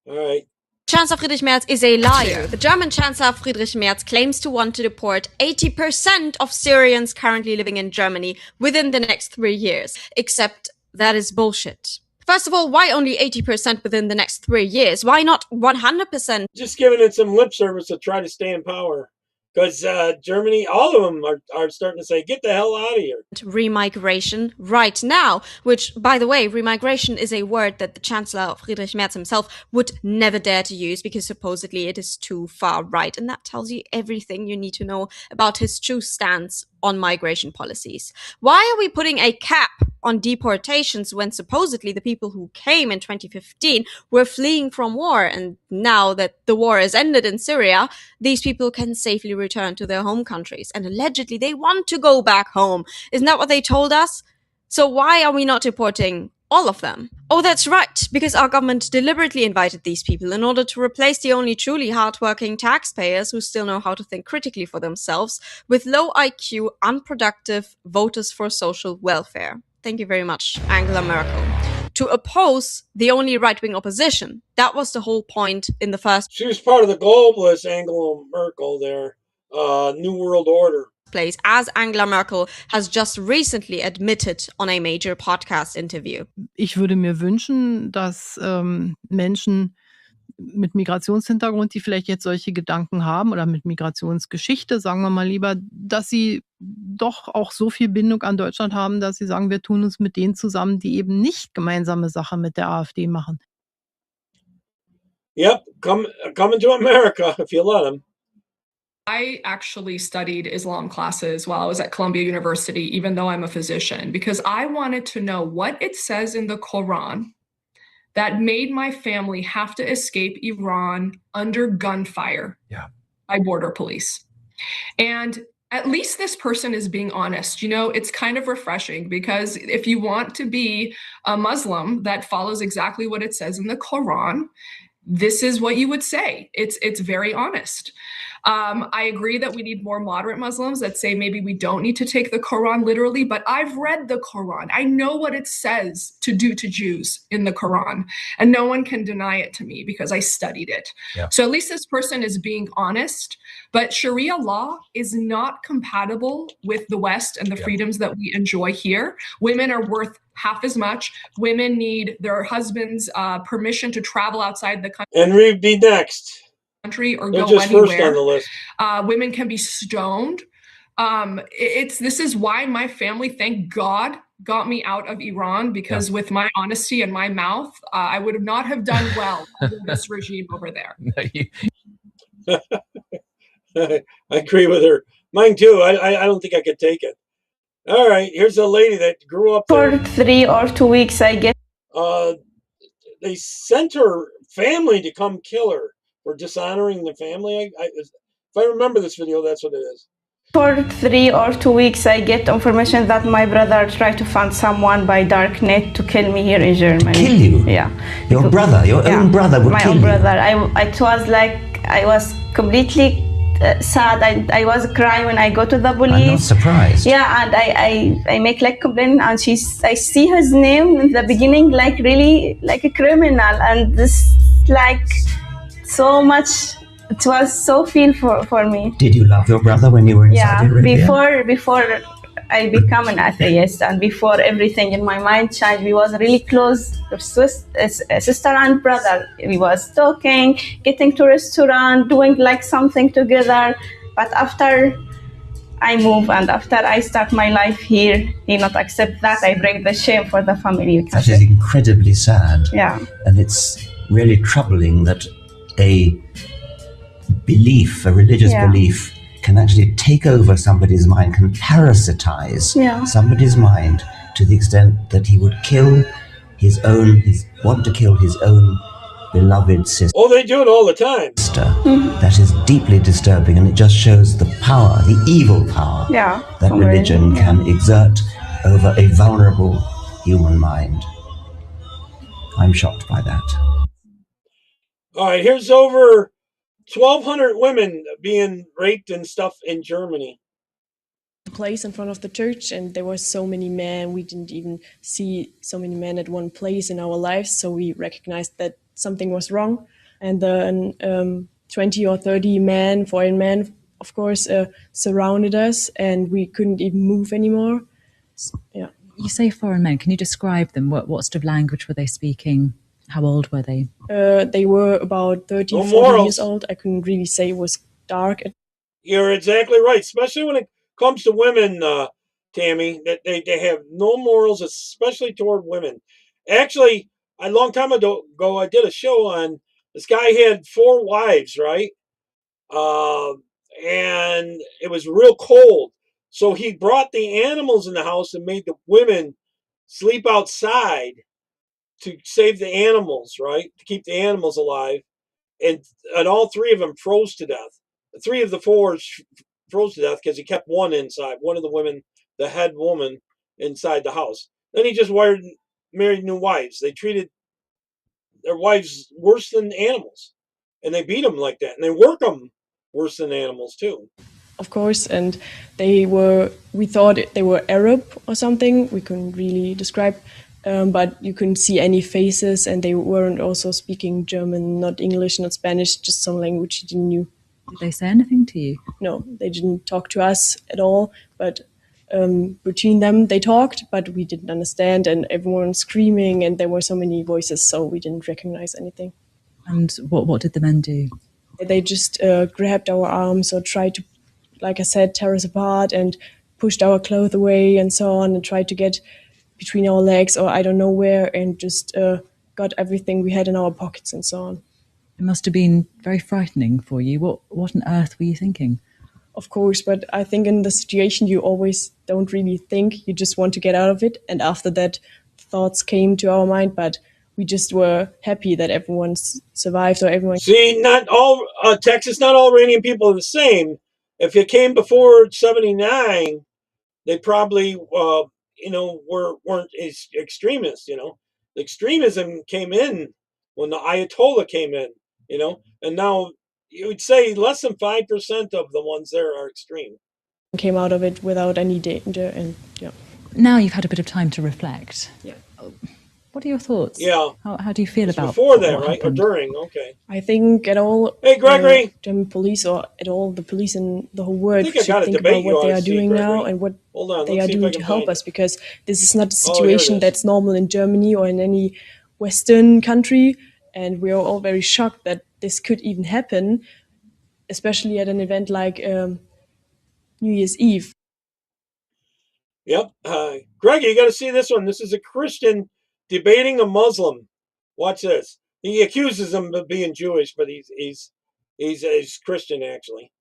All right. Chancellor Friedrich Merz is a liar. The German Chancellor Friedrich Merz claims to want to deport 80% of Syrians currently living in Germany within the next 3 years. Except that is bullshit. First of all, why only 80% within the next 3 years? Why not 100%? Just giving it some lip service to try to stay in power. Because Germany, all of them are starting to say, get the hell out of here. Remigration right now, which, by the way, remigration is a word that the Chancellor Friedrich Merz himself would never dare to use because supposedly it is too far right. And that tells you everything you need to know about his true stance on migration policies. Why are we putting a cap on deportations when supposedly the people who came in 2015 were fleeing from war, and now that the war has ended in Syria, these people can safely return to their home countries, and allegedly they want to go back home. Isn't that what they told us? So why are we not deporting all of them? Oh, that's right, because our government deliberately invited these people in order to replace the only truly hardworking taxpayers who still know how to think critically for themselves with low IQ, unproductive voters for social welfare. Thank you very much, Angela Merkel. To oppose the only right-wing opposition. That was the whole point in the first. She was part of the globalist Angela Merkel there, New World Order. Place, as Angela Merkel has just recently admitted on a major podcast interview. Ich würde mir wünschen, dass Menschen mit Migrationshintergrund, die vielleicht jetzt solche Gedanken haben oder mit Migrationsgeschichte, sagen wir mal lieber, dass sie doch auch so viel Bindung an Deutschland haben, dass sie sagen, wir tun uns mit denen zusammen, die eben nicht gemeinsame Sache mit der AfD machen. Yep, come to America if you let them. I actually studied Islam classes while I was at Columbia University, even though I'm a physician, because I wanted to know what it says in the Quran that made my family have to escape Iran under gunfire by border police. And at least this person is being honest. You know, it's kind of refreshing because if you want to be a Muslim that follows exactly what it says in the Quran, this is what you would say. It's very honest. I agree that we need more moderate Muslims that say maybe we don't need to take the Quran literally, but I've read the Quran. I know what it says to do to Jews in the Quran, and no one can deny it to me because I studied it. Yeah. So at least this person is being honest, but Sharia law is not compatible with the West and the freedoms that we enjoy here. Women are worth half as much. Women need their husband's permission to travel outside the country. And read be next. Country or They're go just anywhere. First on the list. Women can be stoned. This is why my family, thank God, got me out of Iran, because with my honesty and my mouth, I would not have done well under this regime over there. I agree with her. Mine too. I don't think I could take it. All right, here's a lady that grew up for 3 or 2 weeks. I guess they sent her family to come kill her for dishonoring the family. If I remember this video, that's what it is. For 3 or 2 weeks, I get information that my brother tried to find someone by darknet to kill me here in Germany. Kill you? Yeah. Your brother, your own brother would kill you? My own brother. It was like, I was completely sad. I was crying when I go to the police. I'm not surprised. Yeah, and I make like complaint, and I see his name in the beginning like really like a criminal, and this like so much. It was so feel for me. Did you love your brother when you were in Saudi Arabia? Before I become an atheist, and before everything in my mind changed, we was really close, sister and brother. We was talking, getting to restaurant, doing like something together. But after I move and after I start my life here, he not accept that. I break the shame for the family. That is incredibly sad. Yeah. And it's really troubling that a belief, a religious belief, can actually take over somebody's mind, can parasitize somebody's mind to the extent that he would want to kill his own beloved sister. Oh, they do it all the time. That is deeply disturbing, and it just shows the power, the evil power that religion can exert over a vulnerable human mind. I'm shocked by that. All right, here's over 1,200 women being raped and stuff in Germany. Place in front of the church, and there were so many men. We didn't even see so many men at one place in our lives, so we recognized that something was wrong. And then 20 or 30 men, foreign men, of course, surrounded us, and we couldn't even move anymore. Yeah. You say foreign men. Can you describe them? What sort of language were they speaking? How old were they? They were about 30, 40 years old. I couldn't really say. It was dark. You're exactly right, especially when it comes to women, Tammy, that they have no morals, especially toward women. Actually, a long time ago, I did a show on this guy had 4 wives, right? And it was real cold. So he brought the animals in the house and made the women sleep outside to save the animals, right? To keep the animals alive. And all 3 of them froze to death. 3 of the 4 froze to death because he kept one inside, one of the women, the head woman, inside the house. Then he just married new wives. They treated their wives worse than animals, and they beat them like that, and they work them worse than animals too. Of course, and we thought they were Arab or something. We couldn't really describe, but you couldn't see any faces, and they weren't also speaking German, not English, not Spanish, just some language you didn't know. Did they say anything to you? No, they didn't talk to us at all, but between them they talked, but we didn't understand, and everyone was screaming, and there were so many voices, so we didn't recognize anything. And what did the men do? They just grabbed our arms or tried to, like I said, tear us apart and pushed our clothes away and so on, and tried to get between our legs or I don't know where, and just got everything we had in our pockets and so on. It must have been very frightening for you. What on earth were you thinking? Of course, but I think in the situation you always don't really think. You just want to get out of it. And after that, thoughts came to our mind, but we just were happy that everyone survived or everyone... See, not all, Texas, not all Iranian people are the same. If it came before 79, they probably, weren't extremists, The extremism came in when the Ayatollah came in, and now you would say less than 5% of the ones there are extreme. Came out of it without any danger, and yeah. Now you've had a bit of time to reflect. Yeah. What are your thoughts? Yeah. How do you feel about before that, what right? happened? Or during? Okay. I think at all. Hey, Gregory. German police or at all the police in the whole world I think should think about what they are doing now and what they are doing to help us, because this is not a situation that's normal in Germany or in any Western country, and we are all very shocked that this could even happen, especially at an event like New Year's Eve. Yep. Greg, you got to see this one. This is a Christian debating a Muslim. Watch this. He accuses him of being Jewish, but he's Christian actually.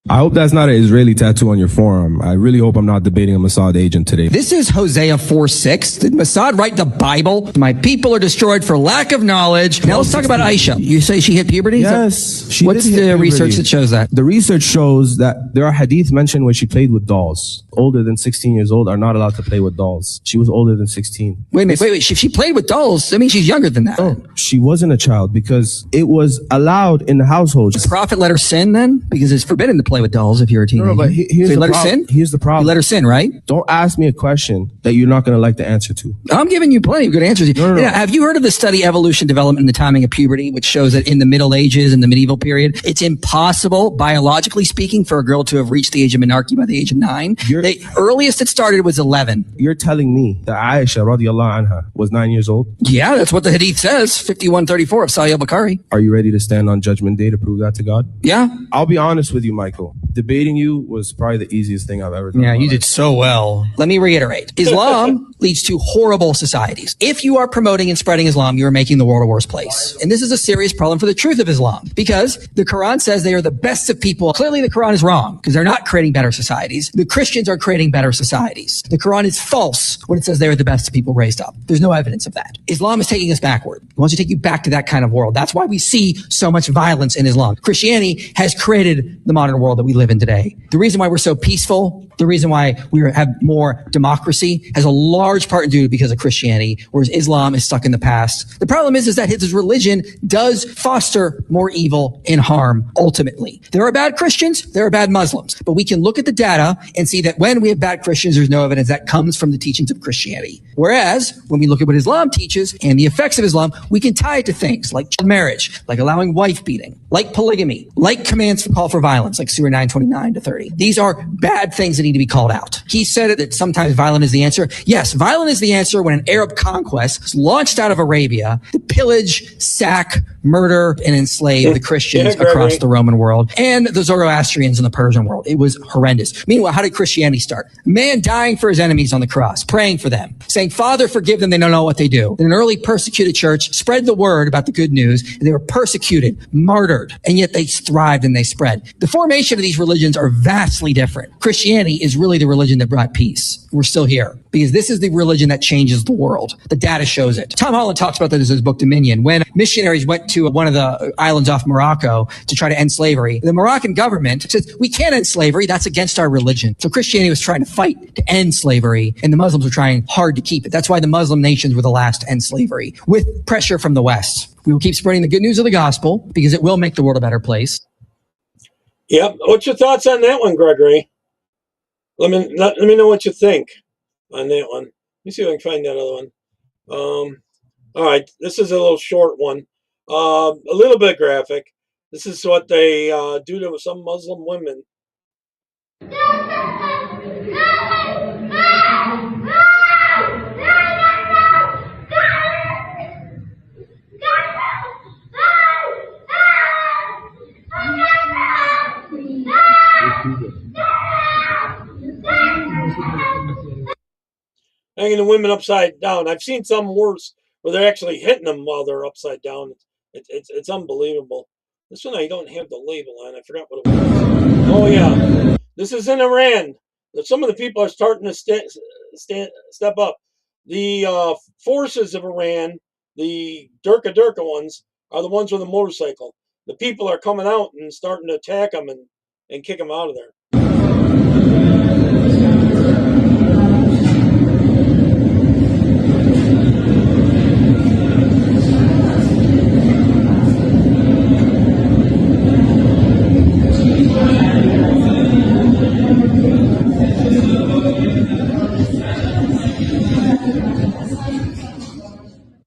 I hope that's not an Israeli tattoo on your forearm. I really hope I'm not debating a Mossad agent today. This is Hosea 4:6. Did Mossad write the Bible? My people are destroyed for lack of knowledge. Now let's talk about Aisha. You say she hit puberty? Yes. What's the research that shows that? The research shows that there are hadith mentioned where she played with dolls. Older than 16 years old are not allowed to play with dolls. She was older than 16. Wait. If she played with dolls, that means she's younger than that. Oh, she wasn't a child because it was allowed in the household. The prophet let her sin then? Because it's forbidden to play with dolls if you're a teenager. No, but here's so the let her problem. sin? Here's the problem. You let her sin, right? Don't ask me a question that you're not going to like the answer to. I'm giving you plenty of good answers. No. Yeah, have you heard of the study Evolution, Development, and the Timing of Puberty, which shows that in the Middle Ages and the medieval period, it's impossible, biologically speaking, for a girl to have reached the age of menarche by the age of 9. The earliest it started was 11. You're telling me that Aisha radiallahu anha was 9 years old? Yeah, that's what the hadith says, 51:34 of Sahih al-Bukhari. Are you ready to stand on Judgment Day to prove that to God? Yeah. I'll be honest with you, Michael. difficult. Debating you was probably the easiest thing I've ever done. Yeah, you did so well. Let me reiterate. Islam leads to horrible societies. If you are promoting and spreading Islam, you are making the world a worse place. And this is a serious problem for the truth of Islam, because the Quran says they are the best of people. Clearly, the Quran is wrong, because they're not creating better societies. The Christians are creating better societies. The Quran is false when it says they are the best of people raised up. There's no evidence of that. Islam is taking us backward. It wants to take you back to that kind of world. That's why we see so much violence in Islam. Christianity has created the modern world that we live in today. The reason why we're so peaceful, the reason why we have more democracy has a large part to do because of Christianity, whereas Islam is stuck in the past. The problem is that his religion does foster more evil and harm ultimately. There are bad Christians, there are bad Muslims, but we can look at the data and see that when we have bad Christians, there's no evidence that comes from the teachings of Christianity. Whereas when we look at what Islam teaches and the effects of Islam, we can tie it to things like child marriage, like allowing wife beating, like polygamy, like commands to call for violence, like Surah 9:29 to 30. These are bad things that need to be called out. He said that sometimes violent is the answer. Yes, violent is the answer when an Arab conquest is launched out of Arabia to pillage, sack, murder, and enslave the Christians across the Roman world and the Zoroastrians in the Persian world. It was horrendous. Meanwhile, how did Christianity start? A man dying for his enemies on the cross, praying for them, saying, Father, forgive them, they don't know what they do. And an early persecuted church spread the word about the good news, and they were persecuted, martyred, and yet they thrived and they spread. The formation of these religions are vastly different. Christianity is really the religion that brought peace. We're still here because this is the religion that changes the world. The data shows it. Tom Holland talks about that in his book Dominion. When missionaries went to one of the islands off Morocco to try to end slavery, the Moroccan government says, we can't end slavery. That's against our religion. So Christianity was trying to fight to end slavery, and the Muslims were trying hard to keep it. That's why the Muslim nations were the last to end slavery, with pressure from the West. We will keep spreading the good news of the gospel because it will make the world a better place. Yep. What's your thoughts on that one, Gregory? Let me know what you think on that one. Let me see if I can find that other one. All right. This is a little short one. A little bit graphic. This is what they do to some Muslim women. Hanging the women upside down. I've seen some worse where they're actually hitting them while they're upside down. It's unbelievable. This one I don't have the label on. I forgot what it was. Oh yeah, this is in Iran. Some of the people are starting to step up. The forces of Iran, the Durka ones, are the ones with the motorcycle. The people are coming out and starting to attack them and kick them out of there.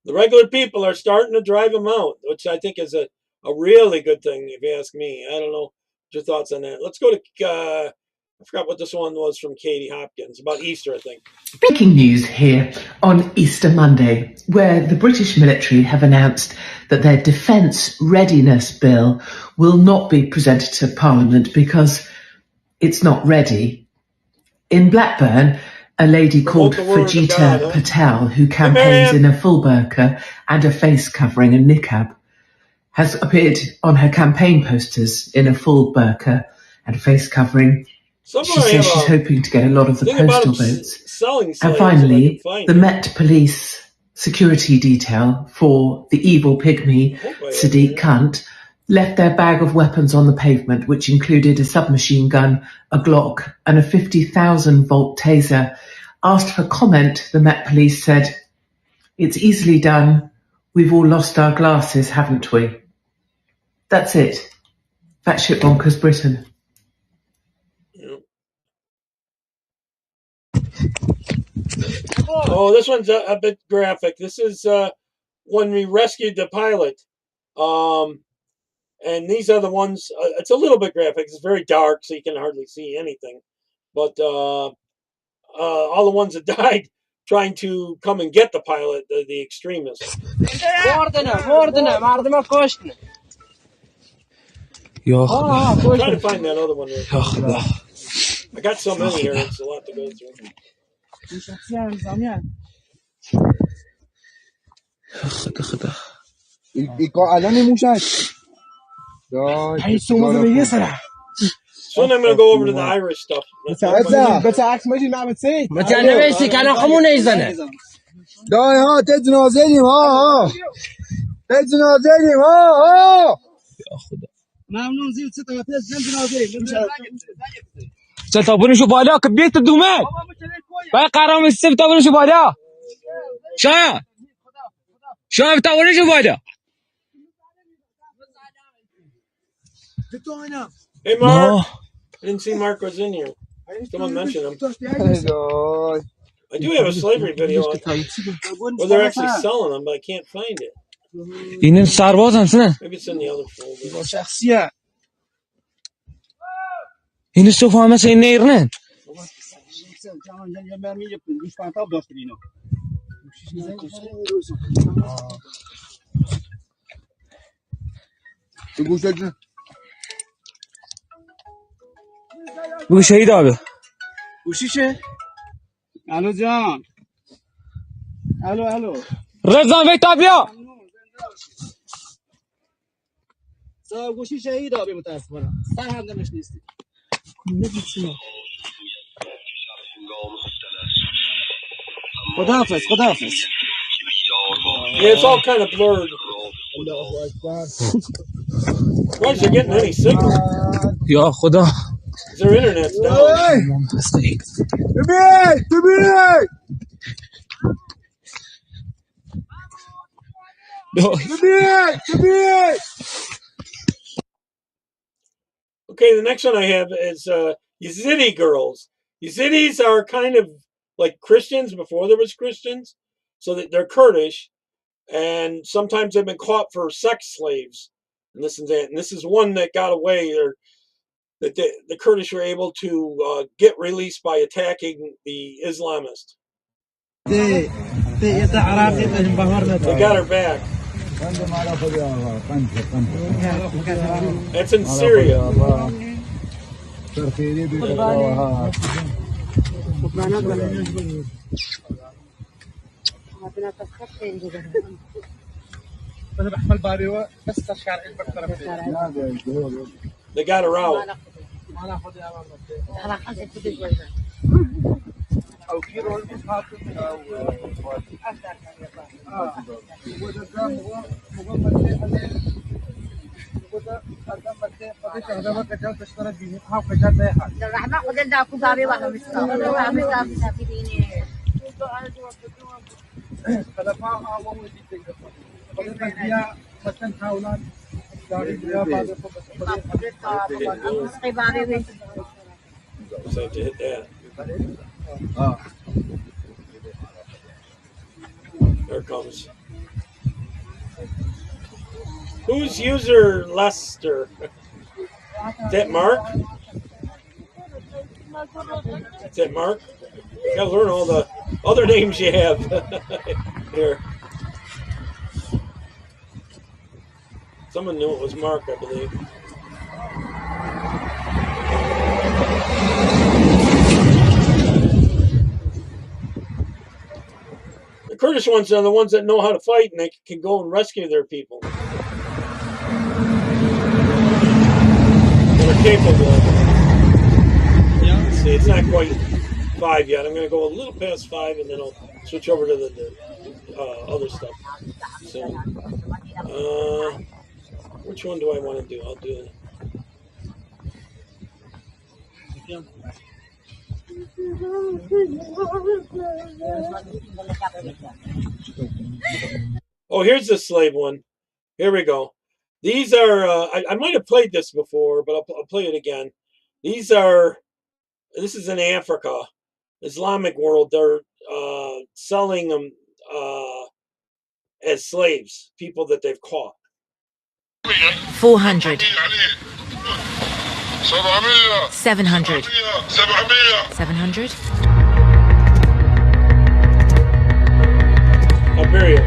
The regular people are starting to drive them out, which I think is a really good thing, if you ask me. I don't know your thoughts on that. Let's go to, I forgot what this one was from Katie Hopkins, about Easter, I think. Breaking news here on Easter Monday, where the British military have announced that their Defence Readiness Bill will not be presented to Parliament because it's not ready. In Blackburn, a lady called Fajita Patel, who campaigns in a full burqa and a face covering and niqab, has appeared on her campaign posters in a full burqa and a face covering. She says she's hoping to get a lot of the postal votes. And finally, the Met Police security detail for the evil pygmy Sadiq Kant left their bag of weapons on the pavement, which included a submachine gun, a Glock, and a 50,000-volt taser. Asked for comment, the Met Police said, "It's easily done. We've all lost our glasses, haven't we?" That's it. Batshit bonkers Britain. Oh, this one's a bit graphic. This is when we rescued the pilot. And these are the ones, it's a little bit graphic. It's very dark, so you can hardly see anything. But all the ones that died trying to come and get the pilot, the extremists. I'm trying to find that other one. I got so many here. It's a lot to go through. Soon I'm going to go over to the Irish stuff. ممنون زيد 6 تابوني شو بالا كبيت الدومان باي قرام السب تابوني شو بالا شايف تابوني شو بالا. Hey Mark, I didn't see Mark was in here. Someone mentioned him. I do have a slavery video on where they're actually selling them, but I can't find it. Maybe it's in the other folder. بگو شهید آبه گوشیشه الو جان الو رضا ویتا بیا صاحب گوشی شهید آبه متاسفانه سر هم دمش نیستی خداحافظ Yeah, it's all kind of blurred. Why is there getting any signal? یا خدا Their internet's down. Okay, the next one I have is Yazidi girls. Yazidis are kind of like Christians before there was Christians, so that they're Kurdish, and sometimes they've been caught for sex slaves and this and that. And this is one that got away, or that the Kurdish were able to get released by attacking the Islamists. They got her back. That's in Syria. They got her out. So to hit that. There it comes. Who's user Lester? Is that Mark? Is that Mark? You gotta learn all the other names you have here. Someone knew it was Mark, I believe. The Kurdish ones are the ones that know how to fight and they can go and rescue their people. They're capable. Yeah. See, it's not quite 5 yet. I'm going to go a little past 5 and then I'll switch over to the other stuff. So, which one do I want to do? I'll do it. Oh, here's the slave one. Here we go. These are, I might have played this before, but I'll play it again. This is in Africa, Islamic world. They're selling them as slaves, people that they've caught. 400. 700. 700. Iberia.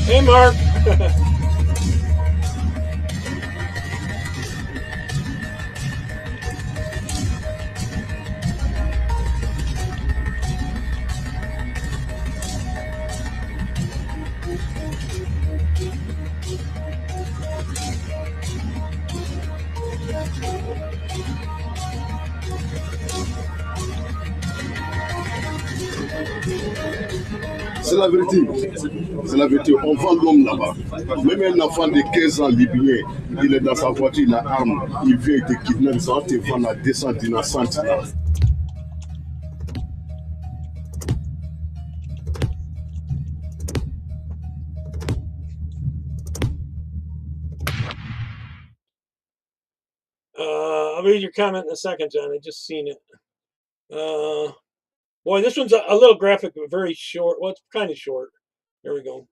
Hey, Mark. C'est la vérité. C'est la vérité. On vend l'homme là-bas. Même un enfant de 15 ans libyen, il est dans sa voiture, il a arme, il vient te kidnapper, ça va te vendre à 200 dinars, 100 dinars. I'll read your comment in a second, John. I just seen it. Boy, this one's a little graphic, but very short. Well, it's kind of short. There we go.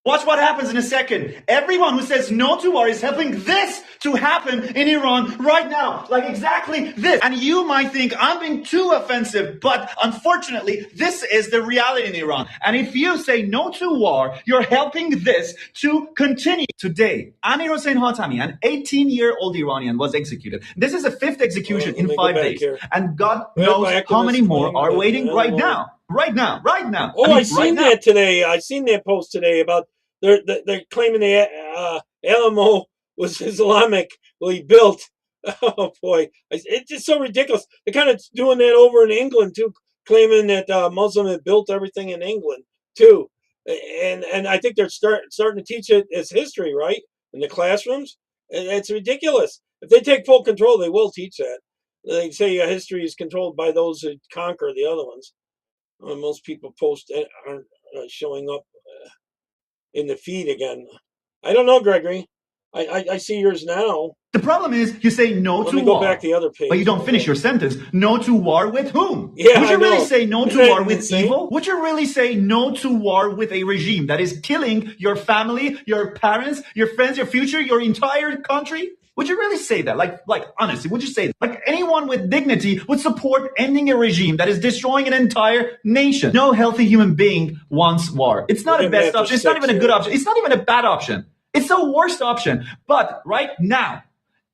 Watch what happens in a second. Everyone who says no to war is helping this to happen in Iran right now. Like exactly this. And you might think I'm being too offensive, but unfortunately, this is the reality in Iran. And if you say no to war, you're helping this to continue. Today, Amir Hossein Hatami, an 18-year-old Iranian, was executed. This is the 5th execution in 5 days. Here. And God knows how many more are waiting right now. Right now. Oh, I seen that today. I seen that post today about they're claiming the Alamo was Islamically built. Oh boy, it's just so ridiculous. They're kind of doing that over in England too, claiming that Muslim had built everything in England too. And I think they're starting to teach it as history, right, in the classrooms. It's ridiculous. If they take full control, they will teach that. They say history is controlled by those who conquer the other ones. Most people aren't showing up in the feed again. I don't know, Gregory. I see yours now. The problem is you say no to war. Let me go back to the other page. But you don't finish your sentence. No to war with whom? Yeah, Would you really say no to war with insane? evil? Would you really say no to war with a regime that is killing your family, your parents, your friends, your future, your entire country? Would you really say that? Like honestly, would you say that? Like anyone with dignity would support ending a regime that is destroying an entire nation. No healthy human being wants war. It's not a best option. It's not even a good option. It's not even a bad option. It's the worst option. But right now,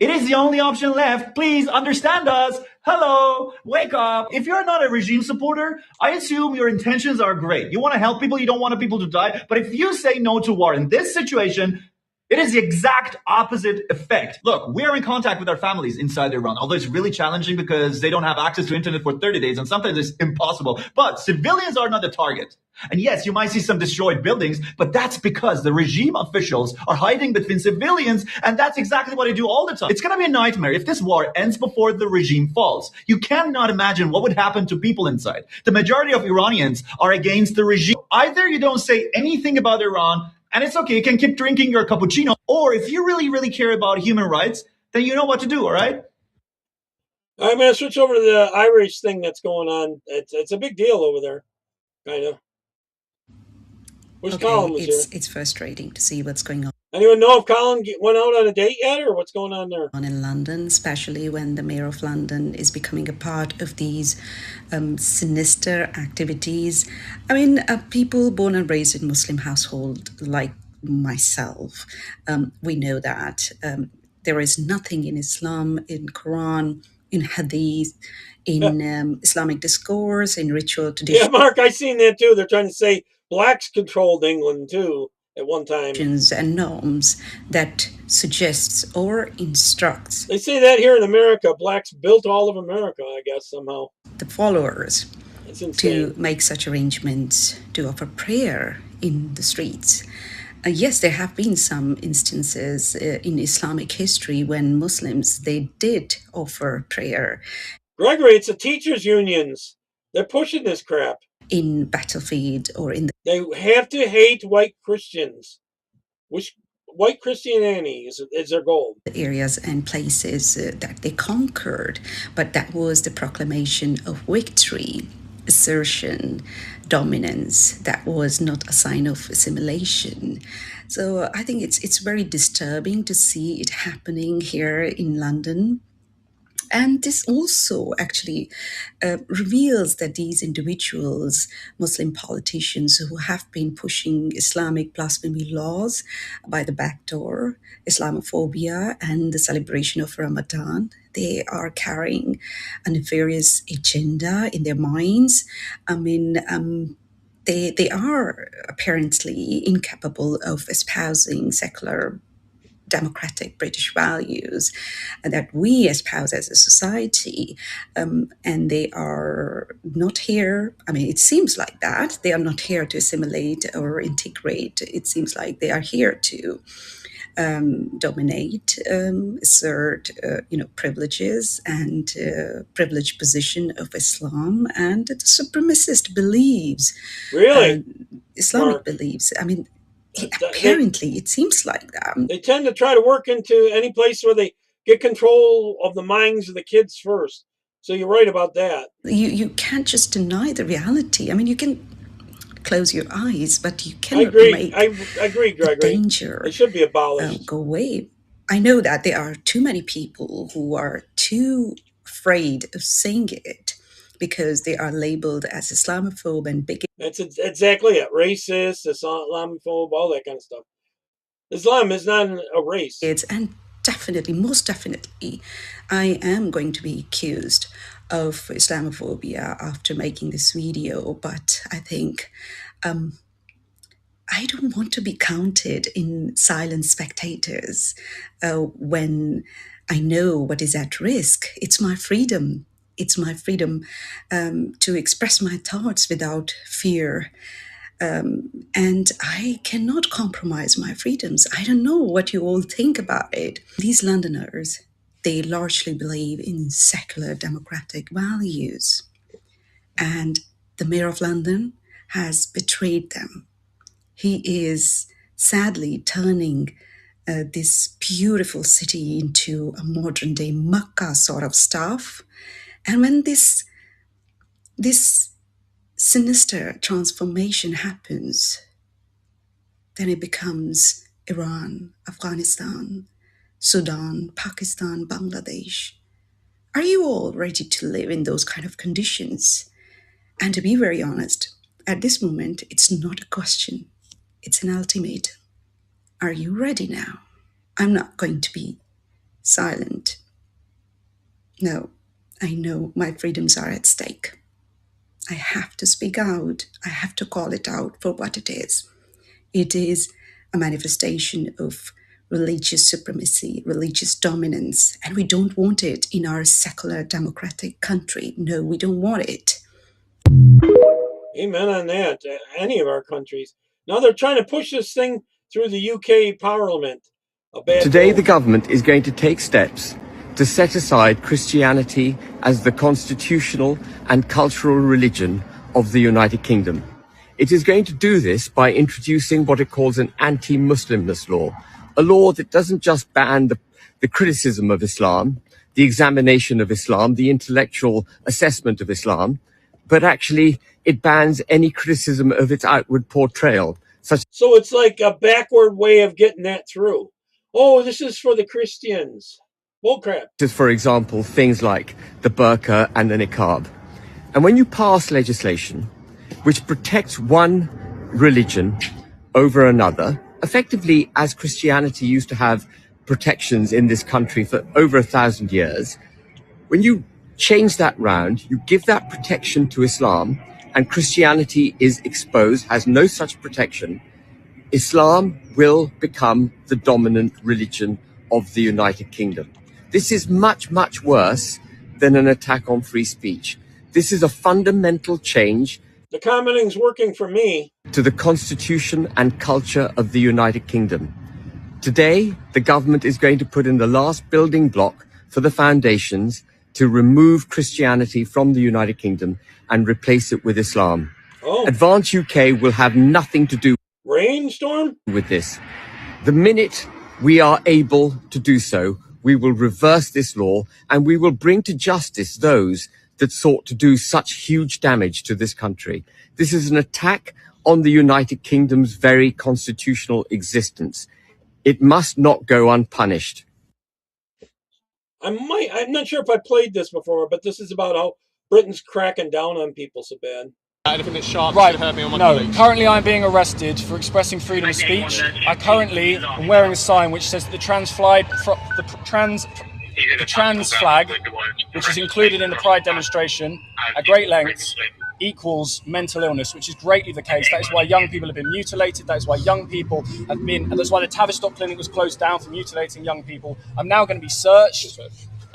it is the only option left. Please understand us. Hello, wake up. If you're not a regime supporter, I assume your intentions are great. You want to help people. You don't want people to die. But if you say no to war in this situation, it is the exact opposite effect. Look, we're in contact with our families inside Iran, although it's really challenging because they don't have access to internet for 30 days and sometimes it's impossible. But civilians are not the target. And yes, you might see some destroyed buildings, but that's because the regime officials are hiding between civilians, and that's exactly what they do all the time. It's going to be a nightmare if this war ends before the regime falls. You cannot imagine what would happen to people inside. The majority of Iranians are against the regime. Either you don't say anything about Iran, and it's okay, you can keep drinking your cappuccino. Or if you really, really care about human rights, then you know what to do, all right? I'm going to switch over to the Irish thing that's going on. It's a big deal over there, kind of. Which Colin was here? It's frustrating to see what's going on. Anyone know if Colin went out on a date yet, or what's going on there? In London, especially when the mayor of London is becoming a part of these sinister activities. I mean, people born and raised in Muslim household like myself, we know that there is nothing in Islam, in Quran, in Hadith, in Islamic discourse, in ritual tradition. Yeah, Mark, I seen that too. They're trying to say blacks controlled England too at one time. And norms that suggests or instructs. They say that here in America, blacks built all of America, I guess, somehow. The followers to make such arrangements, to offer prayer in the streets. Yes, there have been some instances in Islamic history when Muslims, they did offer prayer. Gregory, it's the teachers' unions. They're pushing this crap. In battlefield or in the... They have to hate white Christians. White Christianity is their goal. The areas and places that they conquered, but that was the proclamation of victory, assertion, dominance. That was not a sign of assimilation. So I think it's very disturbing to see it happening here in London. And this also actually reveals that these individuals, Muslim politicians who have been pushing Islamic blasphemy laws by the back door, Islamophobia and the celebration of Ramadan, they are carrying a nefarious agenda in their minds. I mean, they are apparently incapable of espousing secular democratic British values that we espouse as a society. And they are not here. I mean, it seems like that. They are not here to assimilate or integrate. It seems like they are here to dominate, assert, privileges and privileged position of Islam and the supremacist beliefs. Really? Islamic beliefs. I mean, apparently, it seems like that. They tend to try to work into any place where they get control of the minds of the kids first. So you're right about that. You can't just deny the reality. I mean, you can close your eyes, but you cannot make I agree, Gregory. danger It should be abolished. go away. I know that there are too many people who are too afraid of saying it because they are labeled as Islamophobe and bigot. That's exactly it. Racist, Islamophobe, all that kind of stuff. Islam is not a race. And definitely, most definitely, I am going to be accused of Islamophobia after making this video, but I think I don't want to be counted in silent spectators when I know what is at risk. It's my freedom. It's my freedom to express my thoughts without fear. And I cannot compromise my freedoms. I don't know what you all think about it. These Londoners, they largely believe in secular democratic values. And the Mayor of London has betrayed them. He is sadly turning this beautiful city into a modern day Mecca sort of stuff. And when this sinister transformation happens, then it becomes Iran, Afghanistan, Sudan, Pakistan, Bangladesh. Are you all ready to live in those kind of conditions? And to be very honest, at this moment, it's not a question. It's an ultimatum. Are you ready now? I'm not going to be silent. No, I know my freedoms are at stake. I have to speak out. I have to call it out for what it is. It is a manifestation of religious supremacy, religious dominance, and we don't want it in our secular democratic country. No, we don't want it. Amen on that. Any of our countries. Now they're trying to push this thing through the UK Parliament. Today, the government is going to take steps to set aside Christianity as the constitutional and cultural religion of the United Kingdom. It is going to do this by introducing what it calls an anti-Muslimness law, a law that doesn't just ban the criticism of Islam, the examination of Islam, the intellectual assessment of Islam, but actually it bans any criticism of its outward portrayal. So it's like a backward way of getting that through. Oh, this is for the Christians. Bullcrap. For example, things like the burqa and the niqab. And when you pass legislation which protects one religion over another, effectively as Christianity used to have protections in this country for over 1,000 years, when you change that round, you give that protection to Islam, and Christianity is exposed, has no such protection, Islam will become the dominant religion of the United Kingdom. This is much, much worse than an attack on free speech. This is a fundamental change. The commenting's working for me. To the constitution and culture of the United Kingdom. Today, the government is going to put in the last building block for the foundations to remove Christianity from the United Kingdom and replace it with Islam. Oh. Advance UK will have nothing to do Rainstorm? with this. The minute we are able to do so, we will reverse this law and we will bring to justice those that sought to do such huge damage to this country. This is an attack on the United Kingdom's very constitutional existence. It must not go unpunished. I'm not sure if I played this before, but this is about how Britain's cracking down on people so bad. Anything that's sharp right. Hurt me on my colleagues. Currently I'm being arrested for expressing freedom of speech. I currently am wearing a sign which says that the trans flag, which is included in the Pride demonstration at great lengths, equals mental illness, which is greatly the case. That is why young people have been mutilated. That is why young people have been, and that's why the Tavistock Clinic was closed down for mutilating young people. I'm now going to be searched.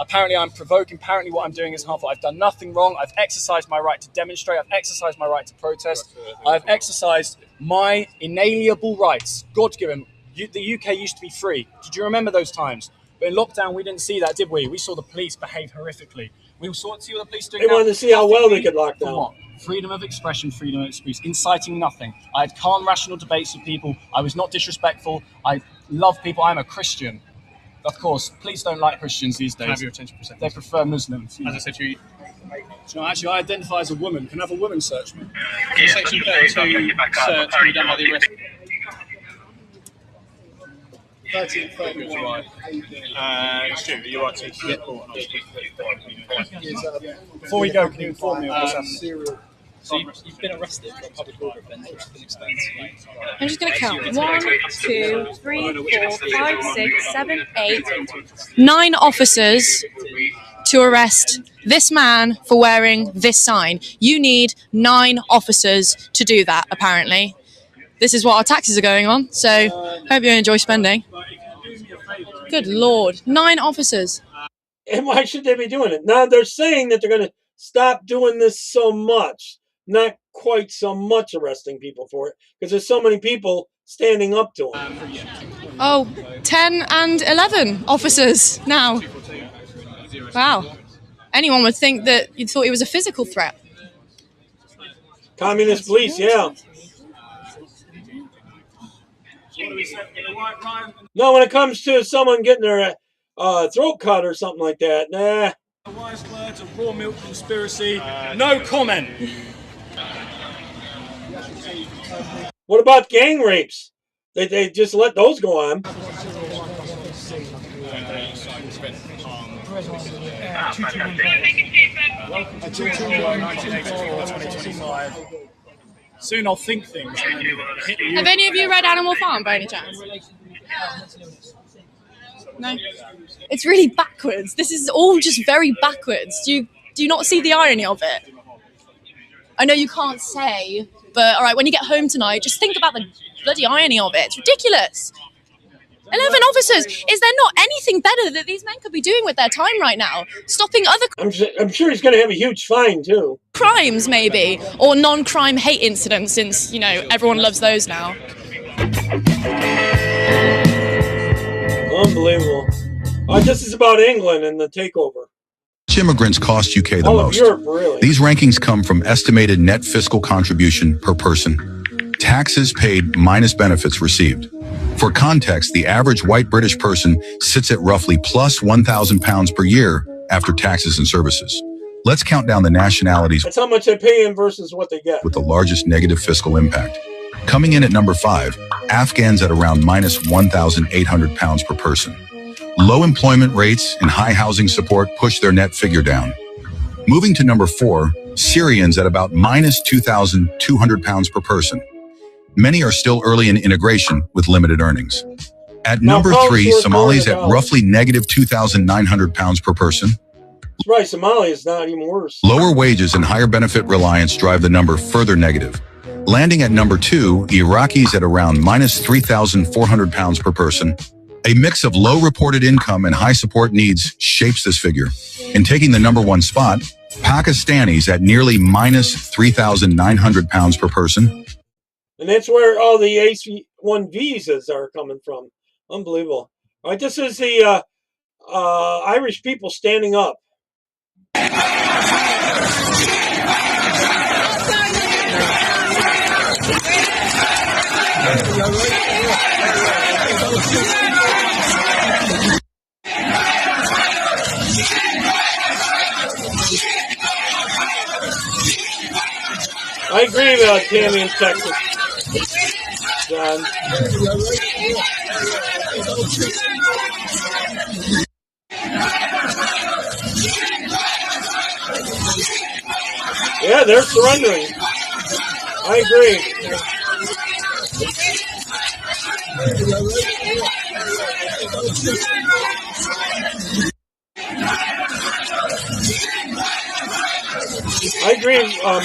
Apparently I'm provoking. Apparently what I'm doing is harmful. I've done nothing wrong. I've exercised my right to demonstrate. I've exercised my right to protest. I've exercised my inalienable rights, God-given. The UK used to be free. Did you remember those times? But in lockdown, we didn't see that, did we? We saw the police behave horrifically. We saw what the police doing. They wanted to see how well they could lock down. What? Freedom of expression, freedom of speech, inciting nothing. I had calm, rational debates with people. I was not disrespectful. I love people. I'm a Christian. Of course, police don't like Christians these days. Can I have your attention for a second? They prefer Muslims. As I said to you, no, actually, I identify as a woman. Can I have a woman search me? Yeah, Section 32 search, when you done by the arrest. 30 you right. Stu, are you right to report? Before we go, can you inform me of what's happened? So you've been arrested for a public order offence, which has been explained to you. I'm just going to count. 1, 2, 3, 4, 5, 6, 7, 8, 9 officers to arrest this man for wearing this sign. You need 9 officers to do that, apparently. This is what our taxes are going on, so hope you enjoy spending. Good Lord. 9 officers. And why should they be doing it? Now they're saying that they're going to stop doing this so much. Not quite so much arresting people for it, because there's so many people standing up to them. Oh, 10 and 11 officers now. Wow. Anyone would think that you thought he was a physical threat. Communist police, yeah. No, when it comes to someone getting their throat cut or something like that, nah. The wise words of raw milk conspiracy. No comment. What about gang rapes? They just let those go on. Soon I'll think things. Have any of you read Animal Farm by any chance? No? It's really backwards. This is all just very backwards. Do you not see the irony of it? I know you can't say, but all right, when you get home tonight, just think about the bloody irony of it. It's ridiculous. 11 officers. Is there not anything better that these men could be doing with their time right now? Stopping other I'm sure he's going to have a huge fine, too. Crimes, maybe. Or non-crime hate incidents, since, you know, everyone loves those now. Unbelievable. This is about England and the takeover. Which immigrants cost UK the All most? of Europe, really. These rankings come from estimated net fiscal contribution per person, taxes paid minus benefits received. For context, the average white British person sits at roughly plus £1,000 per year after taxes and services. Let's count down the nationalities That's how much they pay in versus what they get. with the largest negative fiscal impact. Coming in at number 5, Afghans at around minus £1,800 per person. Low employment rates and high housing support push their net figure down. Moving to number 4, Syrians at about minus £2,200 per person. Many are still early in integration with limited earnings. At number 3, Somalis at roughly negative £2,900 per person. That's right, Somalia is not even worse. Lower wages and higher benefit reliance drive the number further negative. Landing at number 2, Iraqis at around minus £3,400 per person. A mix of low reported income and high support needs shapes this figure. And taking the number 1 spot, Pakistanis at nearly minus £3,900 per person. And that's where all the H-1 visas are coming from. Unbelievable. All right, this is the Irish people standing up. I agree about Tammy in Texas. John. Yeah, they're surrendering. I agree. I agree, Mark.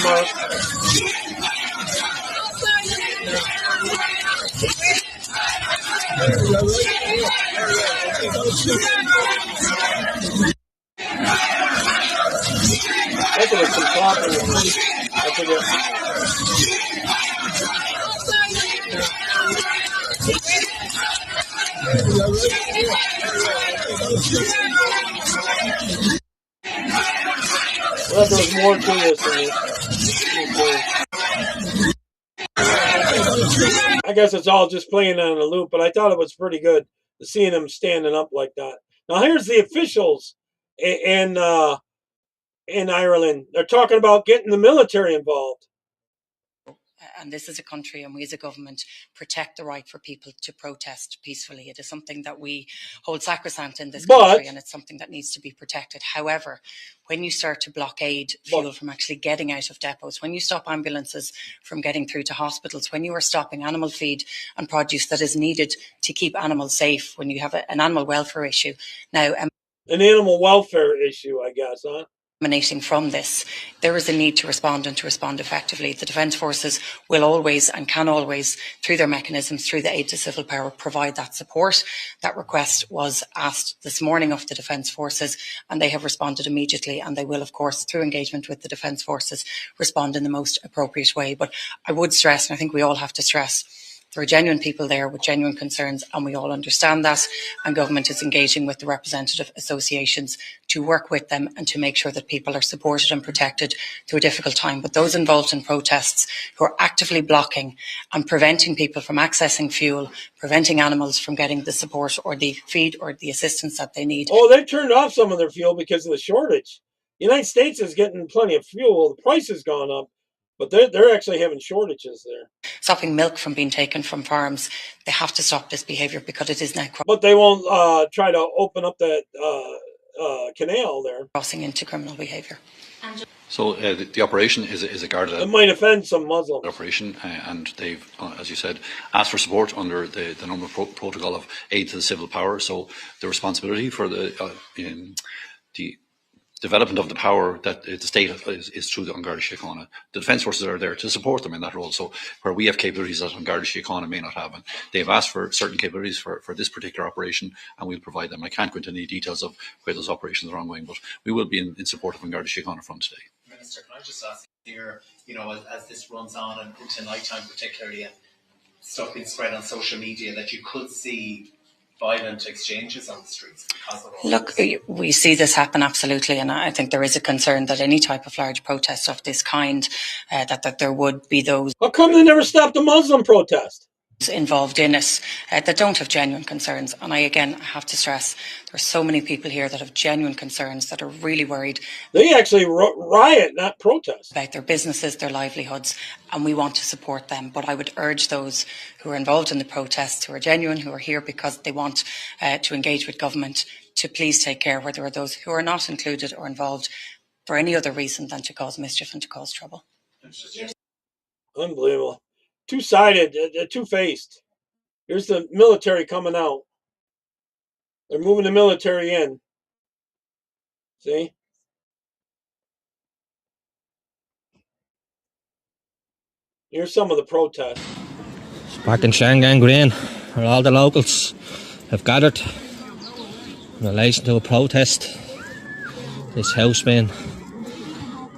That's what some talking. I forget. Well, there's more to this than this. I guess it's all just playing on a loop, but I thought it was pretty good seeing them standing up like that. Now here's the officials in Ireland. They're talking about getting the military involved. And this is a country, and we as a government protect the right for people to protest peacefully. It is something that we hold sacrosanct in this country, and it's something that needs to be protected. However, when you start to blockade fuel from actually getting out of depots, when you stop ambulances from getting through to hospitals, when you are stopping animal feed and produce that is needed to keep animals safe, when you have an animal welfare issue. Now, an animal welfare issue, I guess, huh? Emanating from this, there is a need to respond and to respond effectively. The Defence Forces will always and can always, through their mechanisms, through the aid to civil power, provide that support. That request was asked this morning of the Defence Forces, and they have responded immediately, and they will, of course, through engagement with the Defence Forces, respond in the most appropriate way. But I would stress, and I think we all have to stress, there are genuine people there with genuine concerns, and we all understand that, and government is engaging with the representative associations to work with them and to make sure that people are supported and protected through a difficult time. But those involved in protests who are actively blocking and preventing people from accessing fuel, preventing animals from getting the support or the feed or the assistance that they need. Oh, they've turned off some of their fuel because of the shortage. The United States is getting plenty of fuel. The price has gone up. But they're actually having shortages there. Stopping milk from being taken from farms, they have to stop this behaviour because it is now But they won't try to open up that canal there. Crossing into criminal behaviour. So the operation is a Garda. It might offend some Muslims. Operation, and they've, as you said, asked for support under the normal protocol of aid to the civil power. So the responsibility for the development of the power that the state is through the An Garda Síochána. The Defence Forces are there to support them in that role. So where we have capabilities that An Garda Síochána may not have, and they've asked for certain capabilities for this particular operation, and we'll provide them. I can't go into any details of where those operations are ongoing, but we will be in support of An Garda Síochána from today. Minister, can I just ask here, as this runs on and into night time particularly, and stuff being spread on social media, that you could see violent exchanges on the streets because of all Look, this? we see this happen absolutely, and I think there is a concern that any type of large protest of this kind, that there would be those. How come they never stopped the Muslim protest? Involved in it that don't have genuine concerns, and I have to stress there are so many people here that have genuine concerns, that are really worried. They actually riot, not protest, about their businesses, their livelihoods, and we want to support them. But I would urge those who are involved in the protests, who are genuine, who are here because they want to engage with government, to please take care where there are those who are not included or involved for any other reason than to cause mischief and to cause trouble. Unbelievable. Two-sided, two-faced. Here's the military coming out. They're moving the military in. See? Here's some of the protests. Back in Shangang Green, where all the locals have gathered in relation to a protest. This house being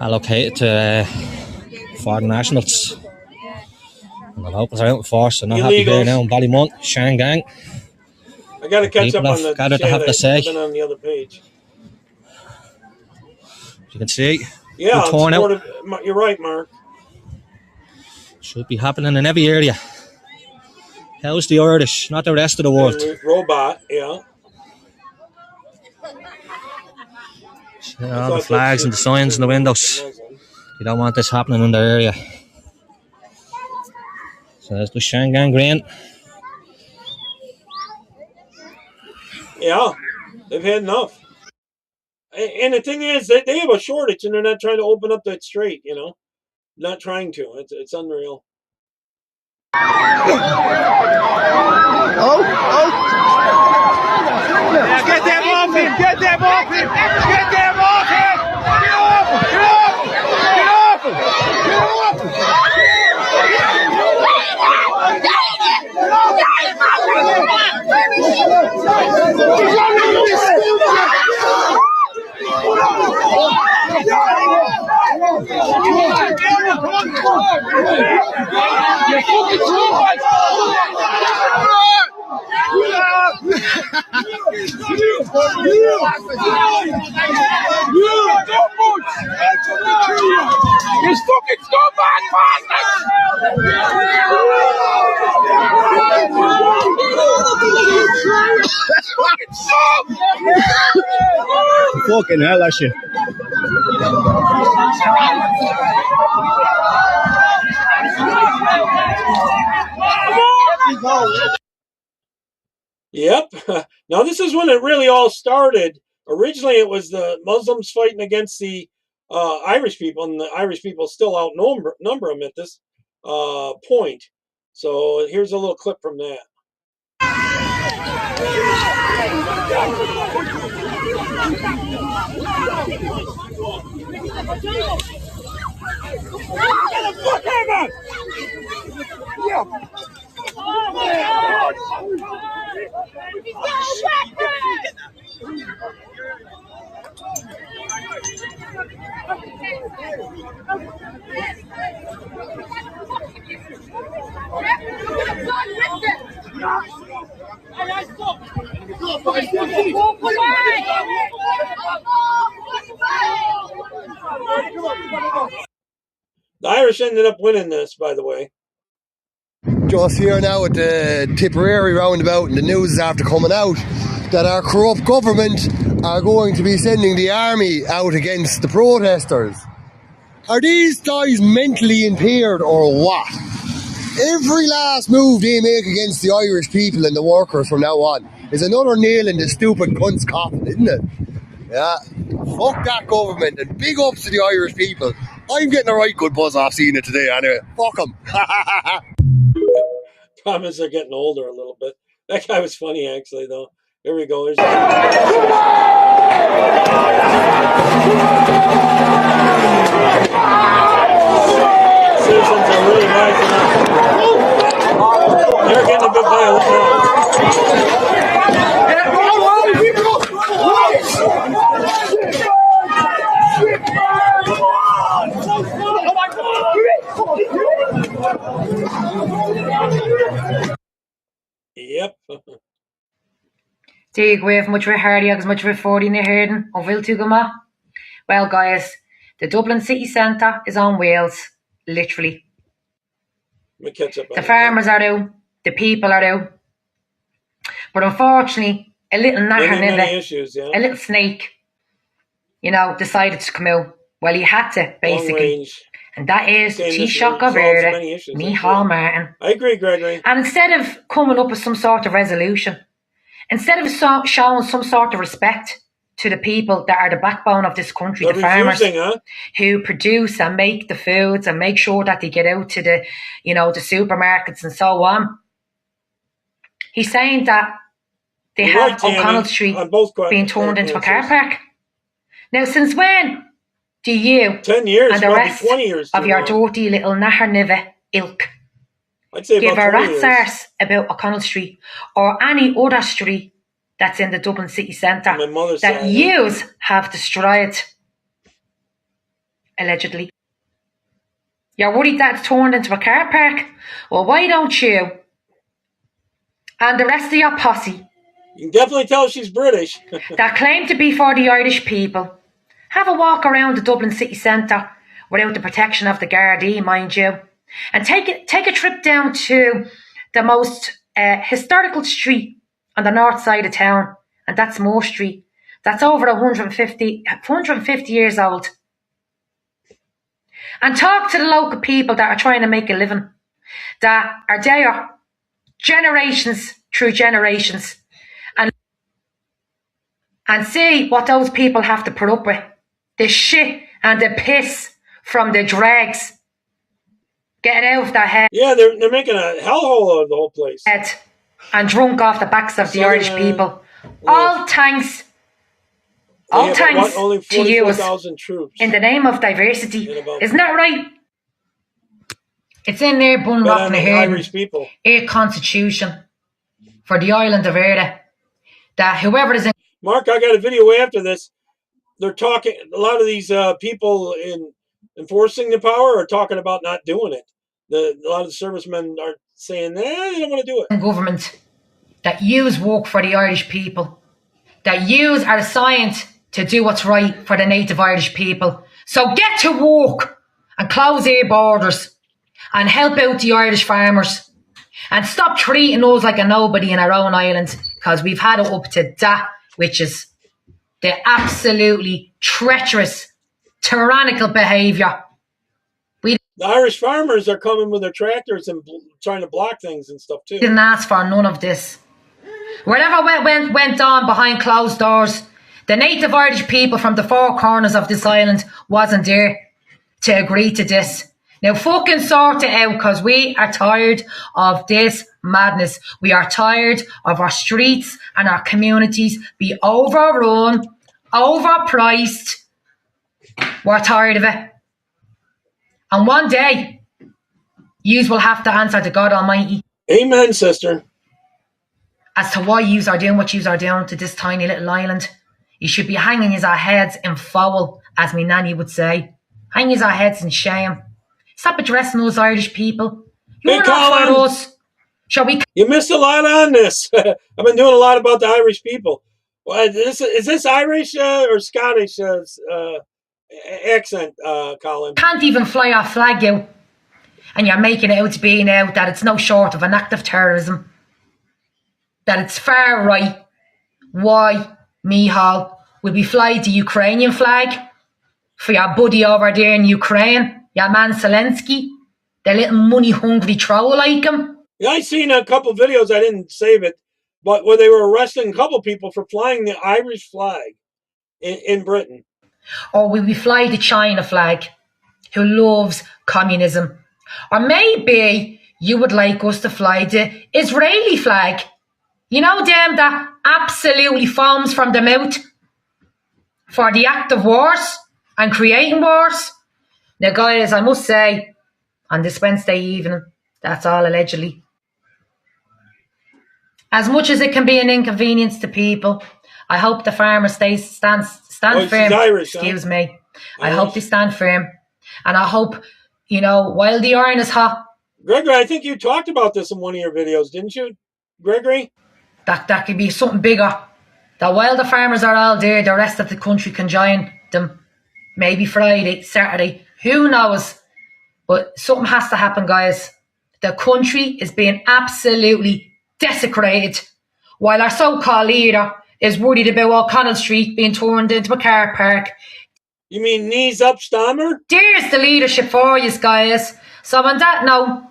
allocated to foreign nationals. And the locals are out in force, so not happy here now in Ballymun, Shangang. I got to catch up on the gathered to have to say. I've been on the other page. You can see. Yeah, torn out. You're right, Mark. Should be happening in every area. How's the Irish, not the rest of the world? Robot, yeah. All the flags and the signs in the windows. You don't want this happening in their area. So there's the Shangang Green. Yeah, they've had enough. And the thing is that they have a shortage and they're not trying to open up that strait, you know? Not trying to. It's unreal. Yeah, get them off him! Get them off him! Get them off him! Get off him! Get off him! Get off him! You fucking scumbag bastard! Fucking scum! Fucking hell, that shit. Yep. Now this is when it really all started. Originally, it was the Muslims fighting against the Irish people, and the Irish people still outnumber them at this point. So here's a little clip from that. Get the fuck out of here! The Irish ended up winning this, by the way. Just here now at the Tipperary roundabout, and the news is after coming out that our corrupt government are going to be sending the army out against the protesters. Are these guys mentally impaired or what? Every last move they make against the Irish people and the workers from now on is another nail in the stupid cunt's coffin, isn't it? Yeah, fuck that government, and big ups to the Irish people. I'm getting a right good buzz off seeing it today anyway. Fuck them. Promise they're getting older a little bit. That guy was funny, actually, though. Here we go. There's citizens are really rising up. They're getting a bit violent now. Yep. Dig away much for Hardy as much for 40 in the Herden of Viltugama. Well, guys, the Dublin city centre is on wheels, literally. The farmers are out, the people are out. But unfortunately, a little a little snake, decided to come out. Well, he had to, basically. And that is Taoiseach Gaverda, Micheál Martin. I agree, Gregory. And instead of coming up with some sort of resolution, instead of showing some sort of respect to the people that are the backbone of this country, the farmers who produce and make the foods and make sure that they get out to the, the supermarkets and so on, he's saying that they have O'Connell Street being turned into a car park. Now, since when do you 10 years, and the rest 20 years of your dirty little Naharniva ilk give a rat's arse about O'Connell Street or any other street that's in the Dublin city centre that yous have destroyed, allegedly? You're worried that it's turned into a car park? Well, why don't you and the rest of your posse, you can definitely tell she's British, that claim to be for the Irish people, have a walk around the Dublin city centre without the protection of the Gardaí, mind you, and take a trip down to the most historical street on the north side of town, and that's Moore Street. That's over 150 years old. And talk to the local people that are trying to make a living, that are there generations through generations, and see what those people have to put up with. The shit and the piss from the dregs getting out of their head. Yeah, they're making a hellhole of the whole place. And drunk off the backs of the Irish people. All thanks only to you 44,000 troops. in the name of diversity. Isn't that right? It's in there, bun rotting ahead. Irish people. A constitution for the island of Erda. That whoever is in. Mark, I got a video after this. They're talking, a lot of these people in enforcing the power are talking about not doing it. A lot of the servicemen are saying, they don't want to do it. Government that yous work for the Irish people. That yous are assigned to do what's right for the native Irish people. So get to work and close their borders and help out the Irish farmers. And stop treating us like a nobody in our own island, because we've had it up to that, which is the absolutely treacherous, tyrannical behaviour. The Irish farmers are coming with their tractors and trying to block things and stuff too. Didn't ask for none of this. Whatever went on behind closed doors, the native Irish people from the four corners of this island wasn't there to agree to this. Now fucking sort it out, because we are tired of this madness. We are tired of our streets and our communities be overrun, overpriced. We're tired of it. And one day, yous will have to answer to God Almighty. Amen, sister. As to why yous are doing what yous are doing to this tiny little island. You should be hanging your heads in foul, as me nanny would say. Hang your heads in shame. Stop addressing those Irish people. You're not for us. Shall we? You missed a lot on this. I've been doing a lot about the Irish people. Well, is this Irish or Scottish accent, Colin? Can't even fly our flag out. And you're making it out to be now that it's no short of an act of terrorism. That it's far right. Why, Michal, will we fly the Ukrainian flag for your buddy over there in Ukraine? Your man Zelensky, the little money-hungry troll like him. Yeah, I seen a couple videos. I didn't save it, but where they were arresting a couple people for flying the Irish flag in Britain. Or will we fly the China flag, who loves communism? Or maybe you would like us to fly the Israeli flag. You know them that absolutely foams from the mouth for the act of wars and creating wars. Now, guys, I must say, on this Wednesday evening, that's all allegedly. As much as it can be an inconvenience to people, I hope the farmers stand firm. Irish, excuse me. I hope they stand firm. And I hope, while the iron is hot. Gregory, I think you talked about this in one of your videos, didn't you, Gregory? That could be something bigger. That while the farmers are all there, the rest of the country can join them. Maybe Friday, Saturday. Who knows? But something has to happen, guys. The country is being absolutely desecrated, while our so-called leader is worried about O'Connell Street being turned into a car park. You mean knees up, Stammer? There's the leadership for you, guys. So on that note,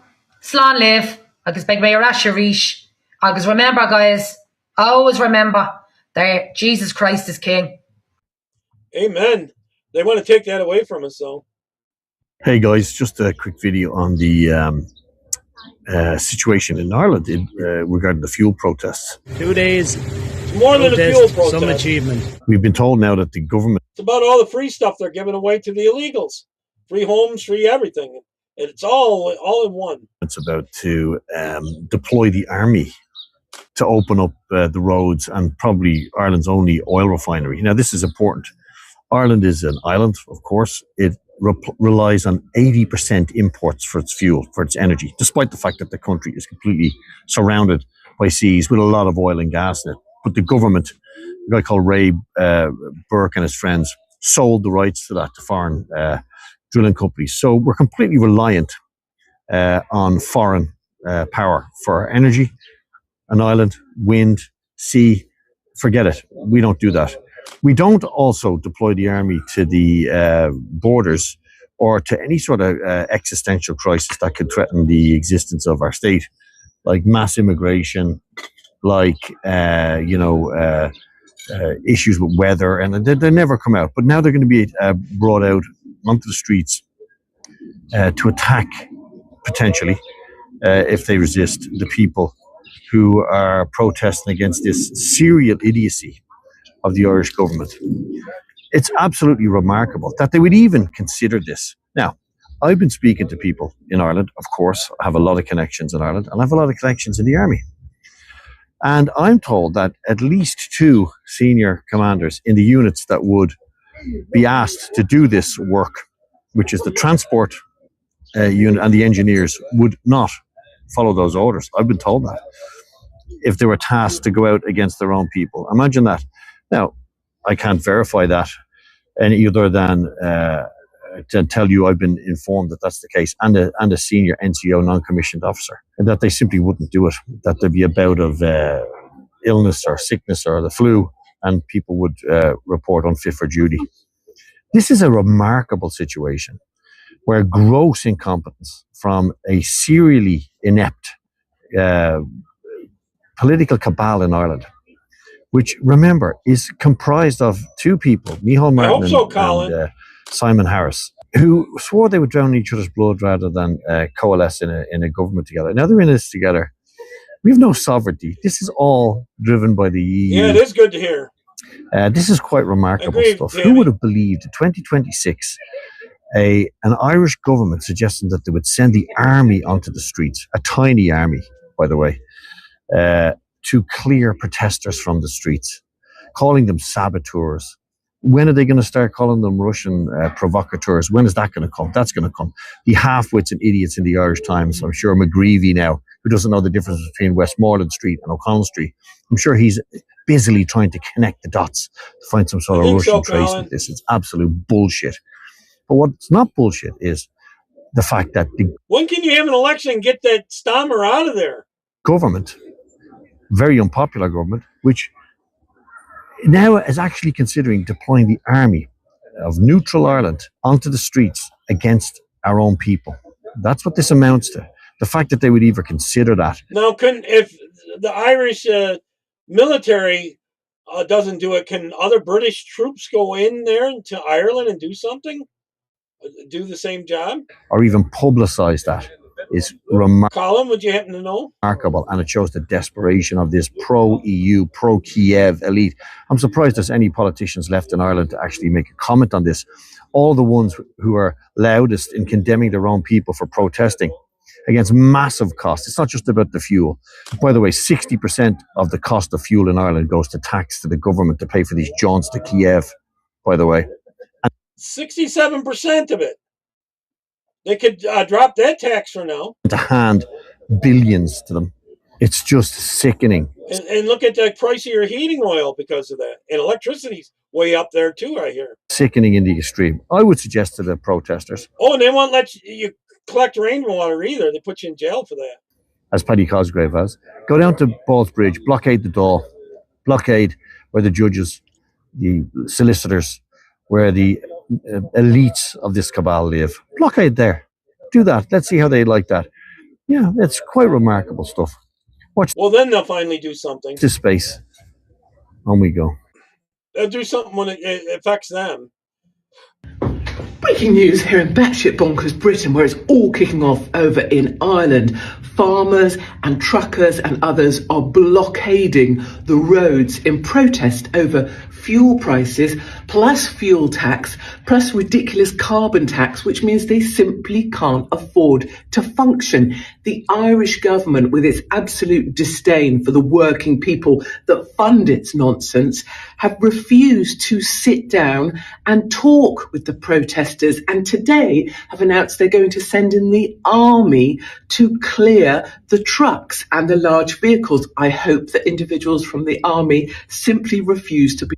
slán live. Agus beg me Rasharish. Agus remember, guys, always remember that Jesus Christ is King. Amen. They want to take that away from us, though. Hey guys, just a quick video on the situation in Ireland regarding the fuel protests. 2 days. It's more than a fuel protest. Some achievement. We've been told now that the government... It's about all the free stuff they're giving away to the illegals. Free homes, free everything. It's all in one. It's about to deploy the army to open up the roads and probably Ireland's only oil refinery. Now, this is important. Ireland is an island, of course. It relies on 80% imports for its fuel, for its energy, despite the fact that the country is completely surrounded by seas with a lot of oil and gas in it. But the government, a guy called Ray Burke and his friends, sold the rights to that to foreign drilling companies. So we're completely reliant on foreign power for energy. An island, wind, sea, forget it. We don't do that. We don't also deploy the army to the borders or to any sort of existential crisis that could threaten the existence of our state, like mass immigration, like issues with weather, and they never come out. But now they're going to be brought out onto the streets to attack, potentially, if they resist, the people who are protesting against this serial idiocy of the Irish government. It's absolutely remarkable that they would even consider this. Now, I've been speaking to people in Ireland, of course. I have a lot of connections in Ireland, and I have a lot of connections in the army. And I'm told that at least 2 senior commanders in the units that would be asked to do this work, which is the transport unit and the engineers, would not follow those orders. I've been told that. If they were tasked to go out against their own people. Imagine that. Now, I can't verify that any other than to tell you I've been informed that that's the case, and a senior NCO non-commissioned officer, and that they simply wouldn't do it, that there'd be a bout of illness or sickness or the flu, and people would report unfit for duty. This is a remarkable situation where gross incompetence from a serially inept political cabal in Ireland, which, remember, is comprised of 2 people, Micheál Martin and Simon Harris, who swore they would drown in each other's blood rather than coalesce in a government together. Now they're in this together. We have no sovereignty. This is all driven by the EU. Yeah, it is good to hear. This is quite remarkable stuff. Jamie. Who would have believed in 2026 an Irish government suggesting that they would send the army onto the streets, a tiny army, by the way, to clear protesters from the streets, calling them saboteurs. When are they going to start calling them Russian provocateurs? When is that going to come? That's going to come. The half-wits and idiots in the Irish Times, I'm sure McGreevy now, who doesn't know the difference between Westmoreland Street and O'Connell Street, I'm sure he's busily trying to connect the dots to find some sort of Russian trace with this. It's absolute bullshit. But what's not bullshit is the fact that the When can you have an election and get that Stammer out of there? government, very unpopular government, which now is actually considering deploying the army of neutral Ireland onto the streets against our own people. That's what this amounts to. The fact that they would even consider that. Now, if the Irish military doesn't do it, can other British troops go in there into Ireland and do something? Do the same job? Or even publicise that is Colin, would you happen to know? remarkable, and it shows the desperation of this pro-EU, pro-Kiev elite. I'm surprised there's any politicians left in Ireland to actually make a comment on this. All the ones who are loudest in condemning their own people for protesting against massive costs. It's not just about the fuel. By the way, 60% of the cost of fuel in Ireland goes to tax to the government to pay for these jaunts to Kiev, by the way. 67% of it. They could drop that tax for now. To hand billions to them. It's just sickening. And look at the price of your heating oil because of that. And electricity's way up there too, I hear. Sickening in the extreme. I would suggest to the protesters, Oh, and they won't let you collect rainwater either. They put you in jail for that. as Paddy Cosgrave has, go down to Ballsbridge, blockade the Dáil, blockade where the judges, the solicitors, where the elites of this cabal live. Blockade there. Do that. Let's see how they like that. Yeah, it's quite remarkable stuff. Watch Well, then they'll finally do something. this space. On we go. They'll do something when it affects them. Breaking news here in batshit bonkers Britain, where it's all kicking off over in Ireland. Farmers and truckers and others are blockading the roads in protest over fuel prices, plus fuel tax, plus ridiculous carbon tax, which means they simply can't afford to function. The Irish government, with its absolute disdain for the working people that fund its nonsense, have refused to sit down and talk with the protesters, and today have announced they're going to send in the army to clear the trucks and the large vehicles. I hope that individuals from the army simply refuse to be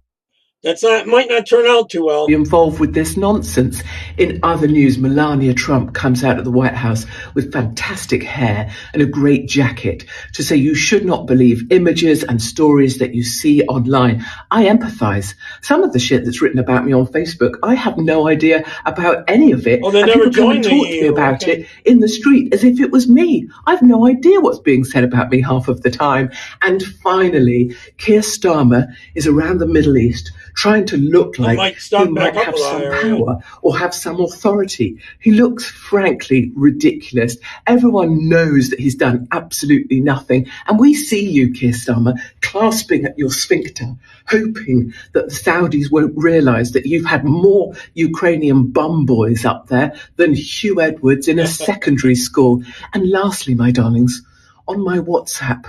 might not turn out too well. Involved with this nonsense. In other news, Melania Trump comes out of the White House with fantastic hair and a great jacket to say you should not believe images and stories that you see online. I empathize. Some of the shit that's written about me on Facebook, I have no idea about any of it. Oh, they and never people come and joined talk the to me about EU, it in the street as if it was me. I've no idea what's being said about me half of the time. And finally, Keir Starmer is around the Middle East trying to look like he might have some power or have some authority. He looks frankly ridiculous. Everyone knows that he's done absolutely nothing. And we see you, Keir Starmer, clasping at your sphincter, hoping that the Saudis won't realise that you've had more Ukrainian bum boys up there than Hugh Edwards in a secondary school. And lastly, my darlings, on my WhatsApp,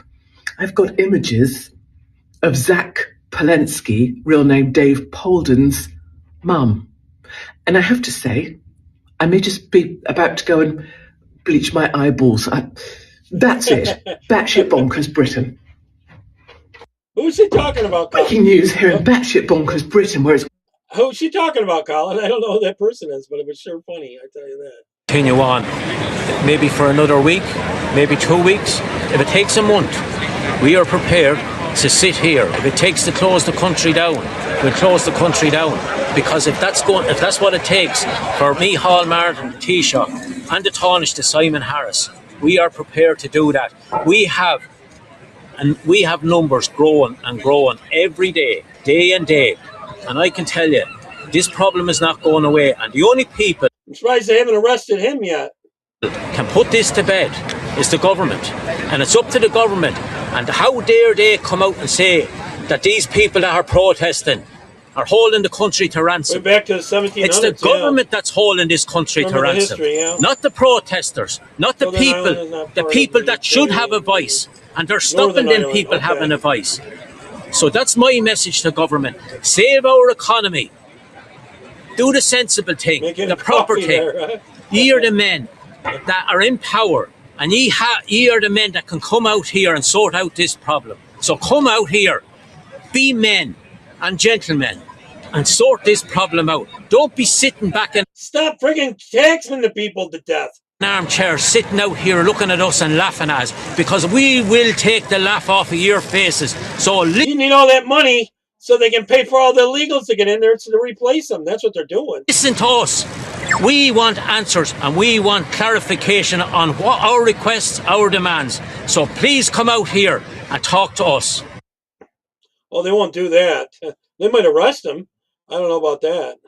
I've got images of Zach Palensky, real name Dave Polden's mum. And I have to say, I may just be about to go and bleach my eyeballs. That's it. Batshit bonkers Britain. Who's she talking about, Colin? Breaking news here in batshit bonkers Britain, where it's... Who's she talking about, Colin? I don't know who that person is, but it was sure funny, I tell you that. Continue on, maybe for another week, maybe 2 weeks. If it takes a month, we are prepared to sit here. If it takes to close the country down, we'll close the country down. Because if that's what it takes for Micheál Martin, the Taoiseach, and the Taoiseach to Simon Harris, we are prepared to do that. We have numbers growing and growing every day and day. And I can tell you, this problem is not going away. And the only people I'm surprised they haven't arrested him yet. Can put this to bed is the government. And it's up to the government. And how dare they come out and say that these people that are protesting are holding the country to ransom. We're back to the 1700s. It's the government that's holding this country to ransom. History, not the protesters, not the people that should have a voice. And they're stopping them people having a voice. So that's my message to government. Save our economy. Do the sensible thing, the proper thing. There, Ye are the men that are in power, and ye are the men that can come out here and sort out this problem. So come out here, be men and gentlemen, and sort this problem out. Don't be sitting back and stop frigging taxing the people to death. An armchair sitting out here looking at us and laughing at us, because we will take the laugh off of your faces. So you need all that money so they can pay for all the illegals to get in there to replace them. That's what they're doing. Listen to us. We want answers and we want clarification on what our requests, our demands. So please come out here and talk to us. Oh, they won't do that. They might arrest him. I don't know about that.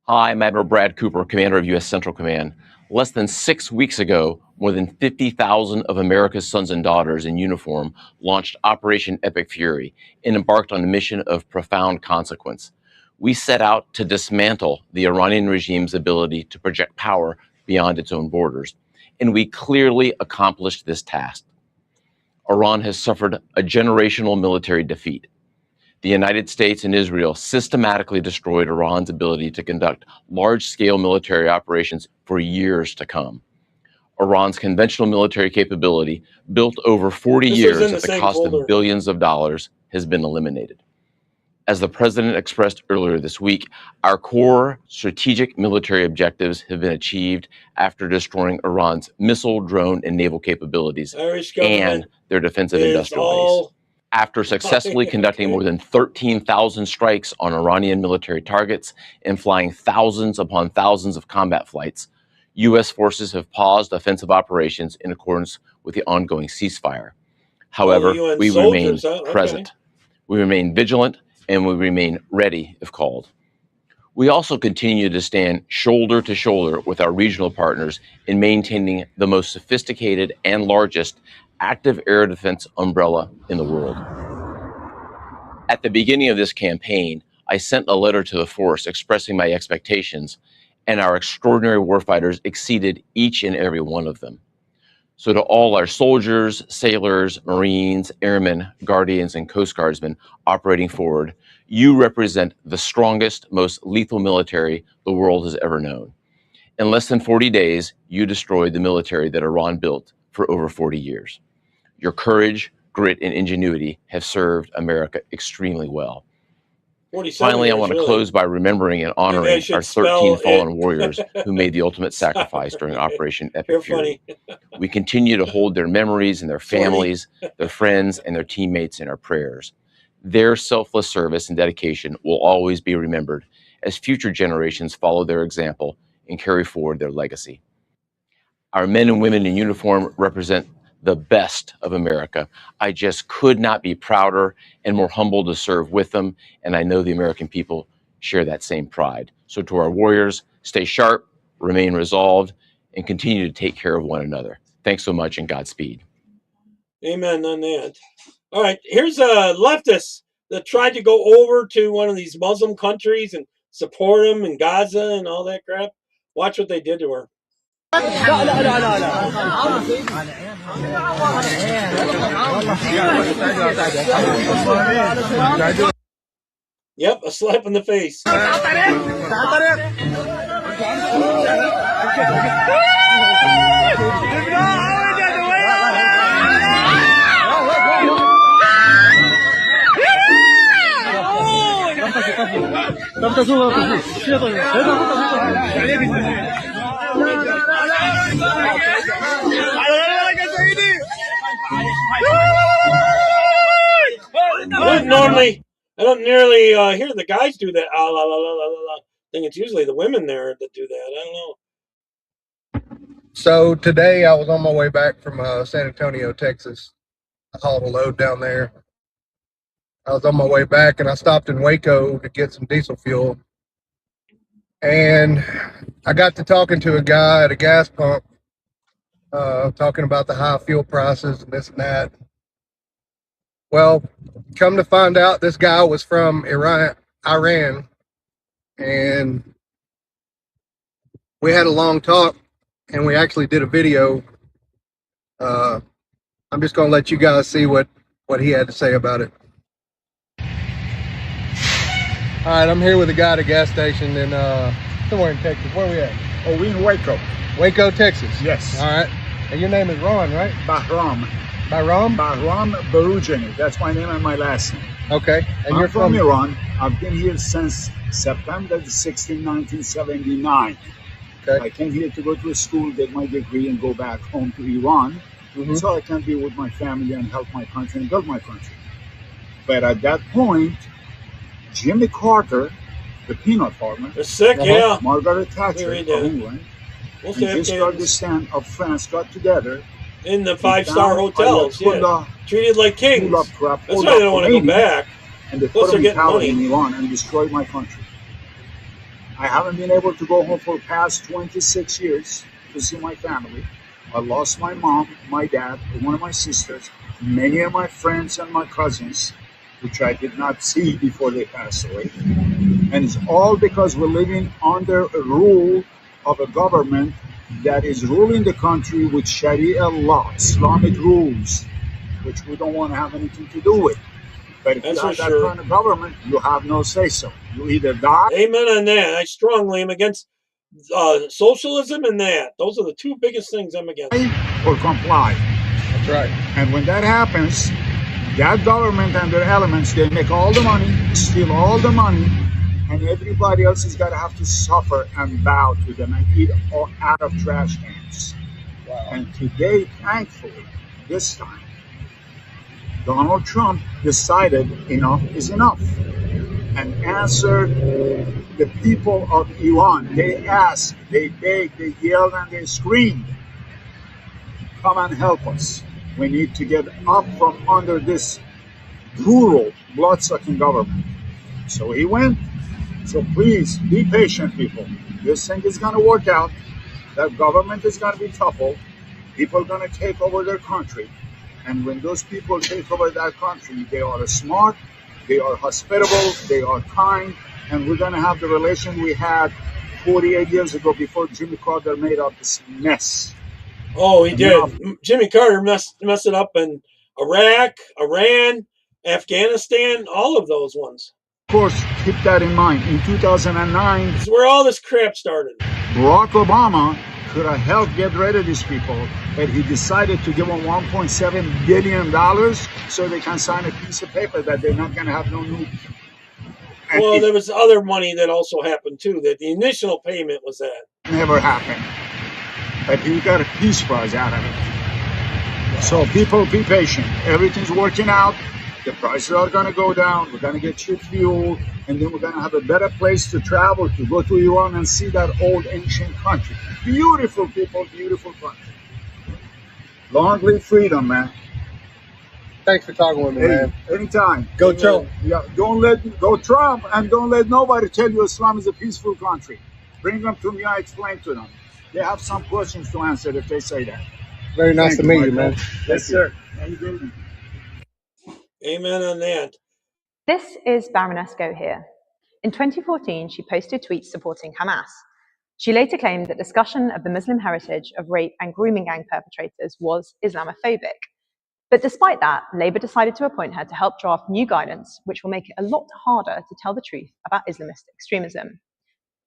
Hi, I'm Admiral Brad Cooper, Commander of U.S. Central Command. Less than 6 weeks ago, more than 50,000 of America's sons and daughters in uniform launched Operation Epic Fury and embarked on a mission of profound consequence. We set out to dismantle the Iranian regime's ability to project power beyond its own borders, and we clearly accomplished this task. Iran has suffered a generational military defeat. The United States and Israel systematically destroyed Iran's ability to conduct large-scale military operations for years to come. Iran's conventional military capability, built over 40 years at the cost of billions of dollars, has been eliminated. As the president expressed earlier this week, our core strategic military objectives have been achieved after destroying Iran's missile, drone, and naval capabilities and their defensive industrial base. After successfully conducting more than 13,000 strikes on Iranian military targets and flying thousands upon thousands of combat flights, U.S. forces have paused offensive operations in accordance with the ongoing ceasefire. However, we remain present. We remain vigilant, and we remain ready if called. We also continue to stand shoulder to shoulder with our regional partners in maintaining the most sophisticated and largest active air defense umbrella in the world. At the beginning of this campaign, I sent a letter to the force expressing my expectations, and our extraordinary warfighters exceeded each and every one of them. So to all our soldiers, sailors, Marines, airmen, guardians, and Coast Guardsmen operating forward, you represent the strongest, most lethal military the world has ever known. In less than 40 days, you destroyed the military that Iran built for over 40 years. Your courage, grit, and ingenuity have served America extremely well. 47 Finally, I years, want to really. close by remembering and Maybe I honoring should our spell 13 fallen it. warriors who made the ultimate sacrifice during Operation You're Epic Fury. funny. We continue to hold their memories and their Sorry. families, their friends, and their teammates in our prayers. Their selfless service and dedication will always be remembered as future generations follow their example and carry forward their legacy. Our men and women in uniform represent the best of America. I just could not be prouder and more humbled to serve with them, and I know the American people share that same pride. So to our warriors, stay sharp, remain resolved, and continue to take care of one another. Thanks so much, and Godspeed. Amen on that. All right, here's a leftist that tried to go over to one of these Muslim countries and support them in Gaza and all that crap. Watch what they did to her. Yep, a slap in the face. I don't nearly hear the guys do that. La, la, la, la, la, la. I think it's usually the women there that do that. I don't know. So today I was on my way back from San Antonio, Texas. I hauled a load down there. I was on my way back and I stopped in Waco to get some diesel fuel. And I got to talking to a guy at a gas pump, talking about the high fuel prices and this and that. Well, come to find out, this guy was from Iran, and we had a long talk, and we actually did a video. I'm just going to let you guys see what he had to say about it. All right, I'm here with a guy at a gas station in somewhere in Texas. Where are we at? Oh, we're in Waco. Waco, Texas. Yes. All right. And your name is Ron, right? Bahram. Bahram? Bahram Barujani. That's my name and my last name. Okay. And I'm you're from Iran. I've been here since September 16, 1979. Okay. I came here to go to a school, get my degree, and go back home to Iran. So I can be with my family and help my country and build my country. But at that point, Jimmy Carter, the peanut farmer, yeah. Margaret Thatcher of England, and say this Kurdistan of France got together in the five-star hotels, yeah. Treated like kings. That's why they don't want to go back. And they Plus put them they're in power getting in Iran and destroyed my country. I haven't been able to go home for the past 26 years to see my family. I lost my mom, my dad, one of my sisters, many of my friends and my cousins, which I did not see before they passed away. And it's all because we're living under a rule of a government that is ruling the country with Sharia law, Islamic rules, which we don't want to have anything to do with. But if you have that kind of government, you have no say-so. You either die. Amen on that. I strongly am against socialism and that. Those are the two biggest things I'm against. Or comply. That's right. And when that happens, that government and their elements, they make all the money, steal all the money, and everybody else is got to have to suffer and bow to them and eat all out of trash cans. Wow. And today, thankfully, this time, Donald Trump decided enough is enough and answered the people of Iran. They asked, they begged, they yelled, and they screamed, come and help us. We need to get up from under this brutal, blood-sucking government. So he went. So please, be patient, people. This thing is going to work out. That government is going to be toppled. People are going to take over their country. And when those people take over that country, they are smart, they are hospitable, they are kind, and we're going to have the relation we had 48 years ago before Jimmy Carter made up this mess. Oh, he did. Jimmy Carter messed it up in Iraq, Iran, Afghanistan, all of those ones. Of course, keep that in mind. In 2009, this is where all this crap started. Barack Obama could have helped get rid of these people, but he decided to give them $1.7 billion so they can sign a piece of paper that they're not going to have no nuke. And Well, it there was other money that also happened too. That the initial payment was that. never happened. But he got a peace prize out of it. So people be patient. Everything's working out. The prices are going to go down. We're going to get cheap fuel. And then we're going to have a better place to travel, to go to Iran and see that old ancient country. Beautiful people, beautiful country. Long live freedom, man. Thanks for talking with me, man. Anytime. Go Trump. Yeah, go Trump, and don't let nobody tell you Islam is a peaceful country. Bring them to me, I explain to them. They have some questions to answer if they say that. Very nice to meet you, man. Yes, sir. Amen on that. This is Baroness Go here. In 2014, she posted tweets supporting Hamas. She later claimed that discussion of the Muslim heritage of rape and grooming gang perpetrators was Islamophobic. But despite that, Labour decided to appoint her to help draft new guidance, which will make it a lot harder to tell the truth about Islamist extremism.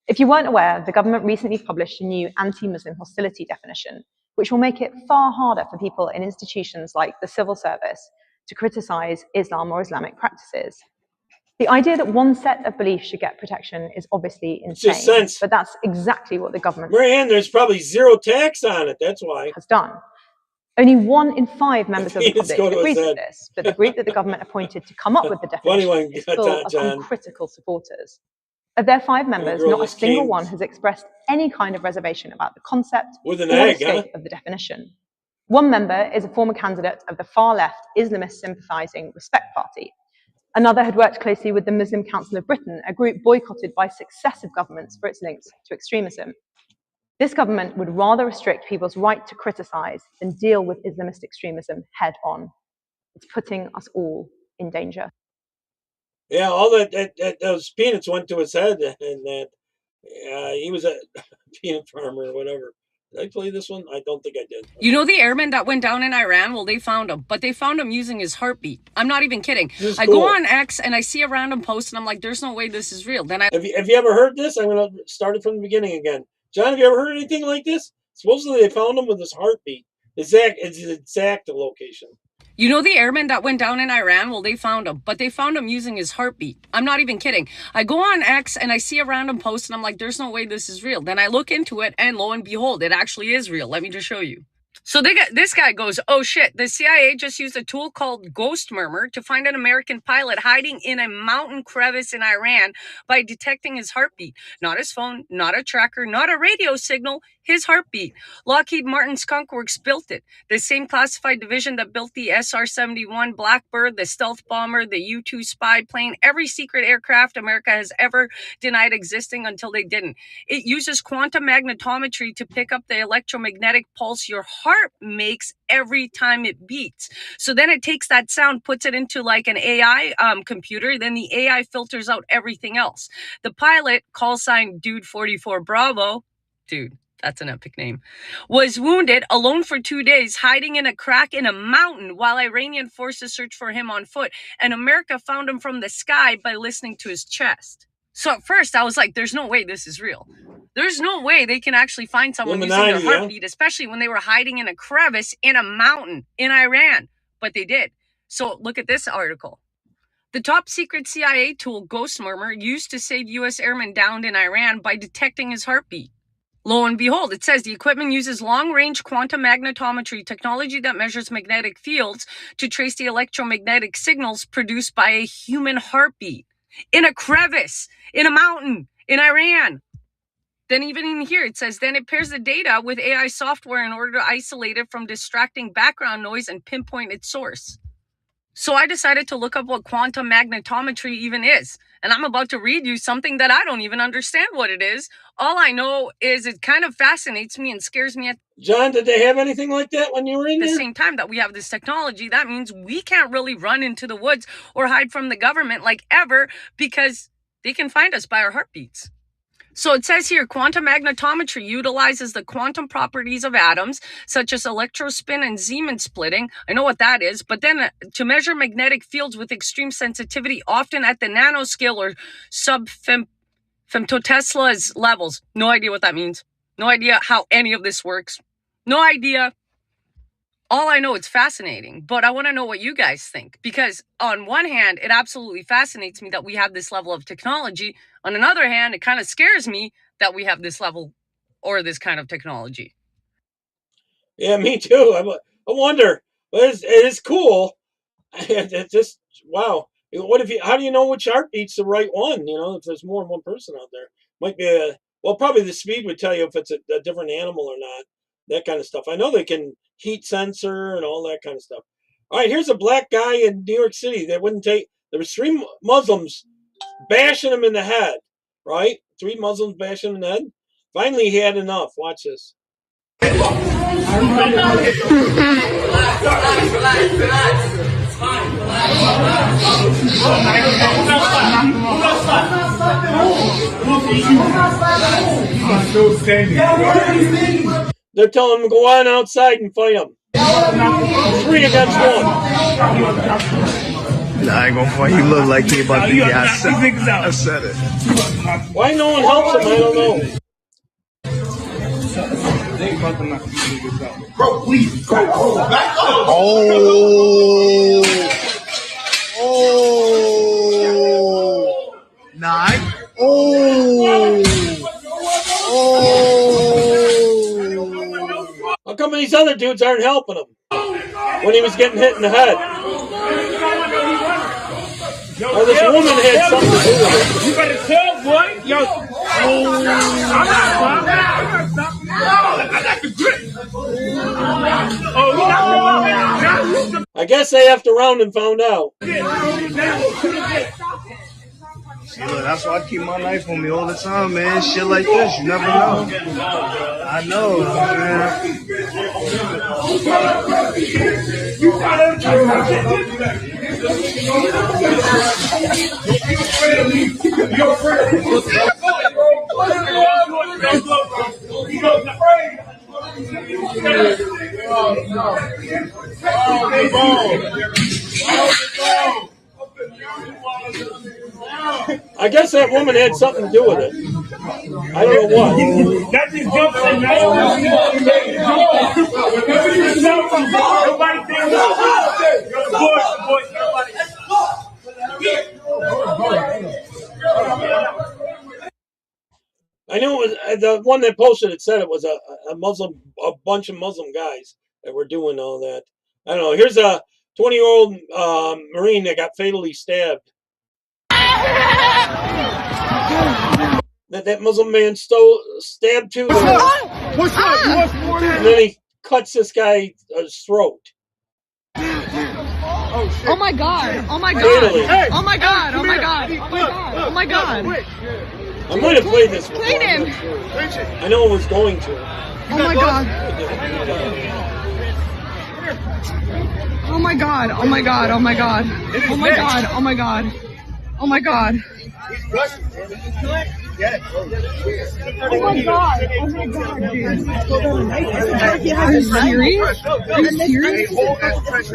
If you weren't aware, the government recently published a new anti-Muslim hostility definition, which will make it far harder for people in institutions like the civil service to criticise Islam or Islamic practices. The idea that one set of beliefs should get protection is obviously insane, just sense. but that's exactly what the government Marianne, there's probably zero tax on it. That's why. has done. Only 1 in 5 members of the Let's public go to agrees his with head. this, but the group that the government appointed to come up with the Funny definition one, is got full that, of John. uncritical supporters. Of their 5 members, girl not a is single king. one has expressed any kind of reservation about the concept With an or egg, the scope of the definition. One member is a former candidate of the far-left Islamist sympathising Respect Party. Another had worked closely with the Muslim Council of Britain, a group boycotted by successive governments for its links to extremism. This government would rather restrict people's right to criticise than deal with Islamist extremism head on. It's putting us all in danger. Yeah, all those peanuts went to his head, and that he was a peanut farmer or whatever. Did I play this one? I don't think I did. You know the airman that went down in Iran? Well, they found him, but they found him using his heartbeat. I'm not even kidding. I go on X and I see a random post and I'm like, there's no way this is real. Then Have you ever heard this? I'm going to start it from the beginning again. John, have you ever heard anything like this? Supposedly they found him with his heartbeat. It's exact location. You know the airman that went down in Iran? Well, they found him, but they found him using his heartbeat. I'm not even kidding. I go on X and I see a random post and I'm like, there's no way this is real. Then I look into it and lo and behold, it actually is real. Let me just show you. So this guy goes, oh shit, the CIA just used a tool called Ghost Murmur to find an American pilot hiding in a mountain crevice in Iran by detecting his heartbeat. Not his phone, not a tracker, not a radio signal, his heartbeat. Lockheed Martin Skunk Works built it. The same classified division that built the SR-71 Blackbird, the stealth bomber, the U-2 spy plane, every secret aircraft America has ever denied existing until they didn't. It uses quantum magnetometry to pick up the electromagnetic pulse your heart makes every time it beats. So then it takes that sound, puts it into like an AI computer, then the AI filters out everything else. The pilot, call sign Dude 44 Bravo, dude, that's an epic name, was wounded alone for 2 days, hiding in a crack in a mountain while Iranian forces searched for him on foot. And America found him from the sky by listening to his chest. So at first I was like, there's no way this is real. There's no way they can actually find someone using their heartbeat, especially when they were hiding in a crevice in a mountain in Iran. But they did. So look at this article. The top secret CIA tool, Ghost Murmur, used to save U.S. airmen downed in Iran by detecting his heartbeat. Lo and behold, it says the equipment uses long-range quantum magnetometry technology that measures magnetic fields to trace the electromagnetic signals produced by a human heartbeat in a crevice, in a mountain, in Iran. Then even in here, it says, then it pairs the data with AI software in order to isolate it from distracting background noise and pinpoint its source. So I decided to look up what quantum magnetometry even is. And I'm about to read you something that I don't even understand what it is. All I know is it kind of fascinates me and scares me at John, did they have anything like that when you were in the there? same time that we have this technology. That means we can't really run into the woods or hide from the government like ever because they can find us by our heartbeats. So it says here, quantum magnetometry utilizes the quantum properties of atoms, such as electrospin and Zeeman splitting. I know what that is, but then to measure magnetic fields with extreme sensitivity, often at the nanoscale or sub-femtotesla's levels. No idea what that means. No idea how any of this works. No idea. All I know, it's fascinating, but I want to know what you guys think, because on one hand, it absolutely fascinates me that we have this level of technology. On another hand, it kind of scares me that we have this level or this kind of technology. Yeah, me too. I wonder. It is cool. It's just, wow. What if how do you know which heartbeat's the right one? You know, if there's more than one person out there, might be well, probably the speed would tell you if it's a different animal or not. That kind of stuff. I know they can heat sensor and all that kind of stuff. All right, here's a black guy in New York City that wouldn't take. There was 3 Muslims bashing him in the head. Right, 3 Muslims bashing him in the head. Finally, he had enough. Watch this. They're telling him to go on outside and fight him. 3 against 1. Nah, I ain't gonna fight. You look like he about to get I said it. Why no one helps him? I don't know. Bro, please, back up. Oh. Nah. How come these other dudes aren't helping him when he was getting hit in the head? Oh, this woman had something to do with it. You better tell, boy. Yo. I guess they have to round and found out. See, look, that's why I keep my knife on me all the time, man. Shit like this, you never know. I know, man. I guess that woman had something to do with it. I don't know what. That's his jump, man. I knew it was the one that posted it said it was a bunch of Muslim guys that were doing all that. I don't know. Here's a 20-year-old Marine that got fatally stabbed. That Muslim man stabbed too. What's up? And then he cuts this guy's throat. Oh my god! Oh my god! Fatally. Oh my god! Oh my god! Oh my god! Oh my god! I might have played this before. Played him. I know it was going to. Oh my god! Oh my god! Oh my god! Oh my god! Oh my god! Oh my god! Oh my god! Oh my god! Oh my god, dude! Are you serious? Are you serious?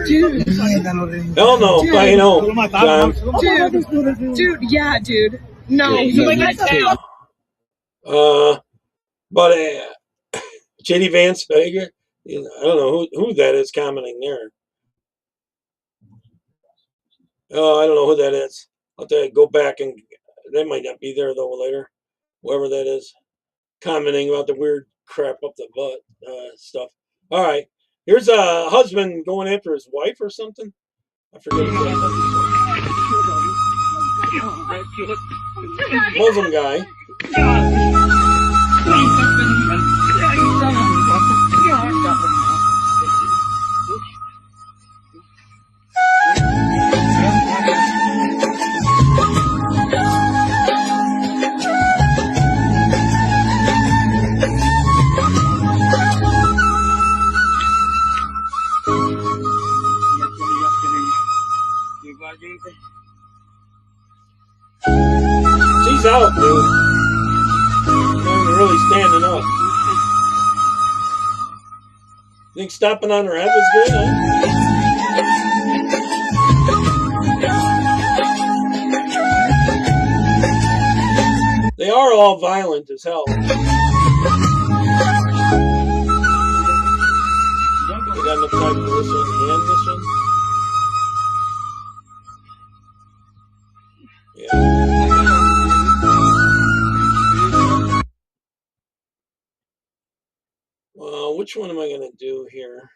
Dude! Hell no! I know, John. Dude, yeah, dude. No, but JD Vance Baker, I don't know who that is commenting there. Oh, I don't know who that is. I'll have to go back and they might not be there though later. Whoever that is, commenting about the weird crap up the butt stuff. All right, here's a husband going after his wife or something. I forget exactly. Muslim guy. She's out, dude. They're really standing up. Think stopping on her head was good, huh? They are all violent as hell. They got enough time for which one am I going to do here?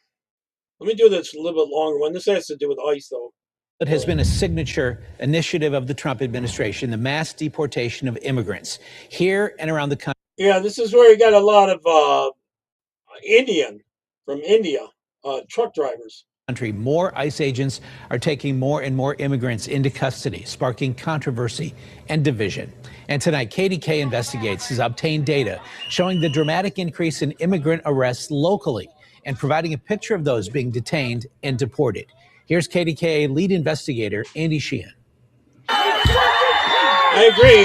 Let me do this a little bit longer one. This has to do with ICE, though. It has been a signature initiative of the Trump administration, the mass deportation of immigrants here and around the country. Yeah, this is where you got a lot of from India, truck drivers. More ICE agents are taking more and more immigrants into custody, sparking controversy and division. And tonight, KDK Investigates has obtained data showing the dramatic increase in immigrant arrests locally and providing a picture of those being detained and deported. Here's KDKA lead investigator Andy Sheehan. I agree.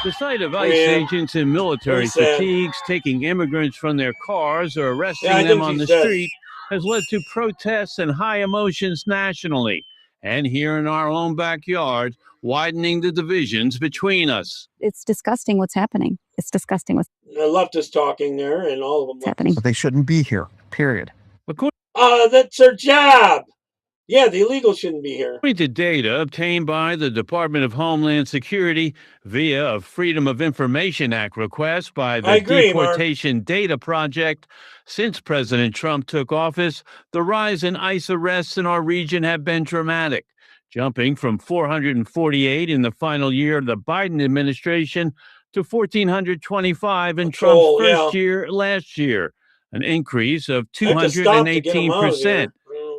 The sight of ICE agents and military fatigues taking immigrants from their cars or arresting them on the street has led to protests and high emotions nationally, and here in our own backyard, widening the divisions between us. It's disgusting what's happening. It's disgusting what's The leftists talking there, and all of them. happening. But they shouldn't be here, period. That's their job. Yeah, the illegals shouldn't be here. According to data obtained by the Department of Homeland Security via a Freedom of Information Act request by the Deportation Data Project, since President Trump took office, the rise in ICE arrests in our region have been dramatic, jumping from 448 in the final year of the Biden administration to 1,425 in Trump's first year last year, an increase of 218%.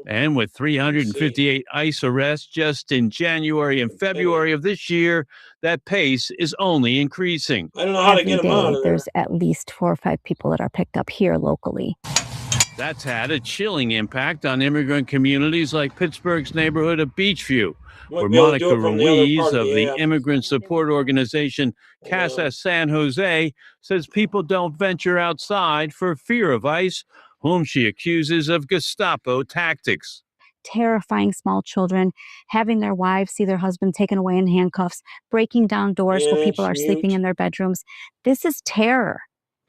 And with 358 ICE arrests just in January and February of this year, that pace is only increasing. I don't know how to get them out of there. There's at least 4 or 5 people that are picked up here locally. That's had a chilling impact on immigrant communities like Pittsburgh's neighborhood of Beachview, where Monica Ruiz of the immigrant support organization Casa San Jose says people don't venture outside for fear of ICE, whom she accuses of Gestapo tactics. Terrifying small children, having their wives see their husband taken away in handcuffs, breaking down doors where people are sleeping in their bedrooms. This is terror.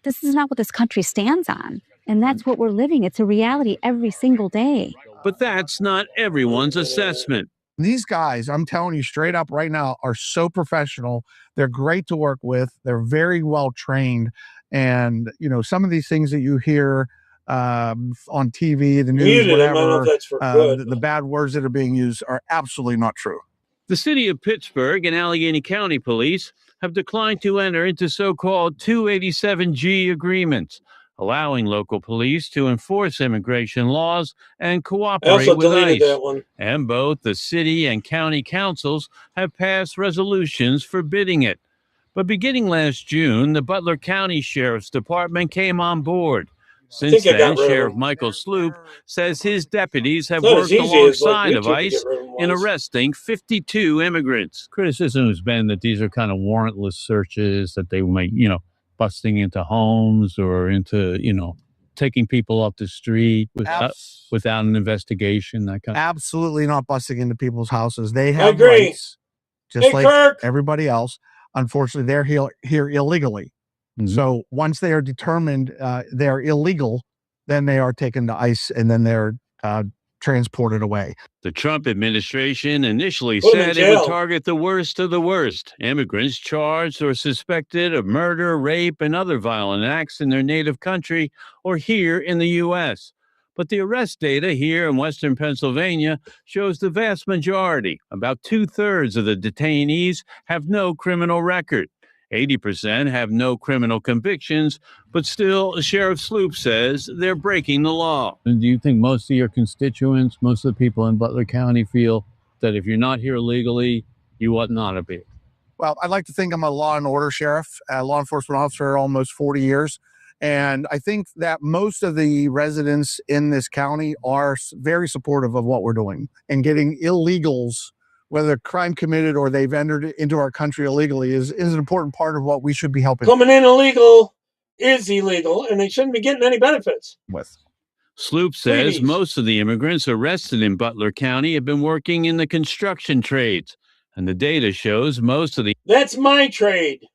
This is not what this country stands on. And that's what we're living. It's a reality every single day. But that's not everyone's assessment. These guys, I'm telling you straight up right now, are so professional. They're great to work with. They're very well trained. And, you know, some of these things that you hear on TV, the news, whatever, the bad words that are being used are absolutely not true. The city of Pittsburgh and Allegheny County police have declined to enter into so-called 287G agreements, allowing local police to enforce immigration laws and cooperate with ICE. And both the city and county councils have passed resolutions forbidding it. But beginning last June, the Butler County Sheriff's Department came on board. Since then, Sheriff Michael Sloop says his deputies have worked alongside of ICE in arresting 52 immigrants. Criticism has been that these are kind of warrantless searches, that they might, busting into homes or into, taking people off the street without an investigation, that kind of. Absolutely not busting into people's houses. They have rights, just like everybody else. Unfortunately, they're here illegally. Mm-hmm. So once they are determined they're illegal, then they are taken to ICE and then they're transported away. The Trump administration initially said it would target the worst of the worst, immigrants charged or suspected of murder, rape, and other violent acts in their native country or here in the U.S. But the arrest data here in Western Pennsylvania shows the vast majority, about 2/3 of the detainees, have no criminal record. 80% have no criminal convictions, but still, Sheriff Sloop says they're breaking the law. And do you think most of your constituents, most of the people in Butler County feel that if you're not here legally, you ought not to be? Well, I'd like to think I'm a law and order sheriff, a law enforcement officer, almost 40 years. And I think that most of the residents in this county are very supportive of what we're doing and getting illegals, whether crime committed or they've entered into our country illegally, is an important part of what we should be helping. Coming in illegal is illegal, and they shouldn't be getting any benefits. Sloop says most of the immigrants arrested in Butler County have been working in the construction trades, and the data shows most of the That's my trade.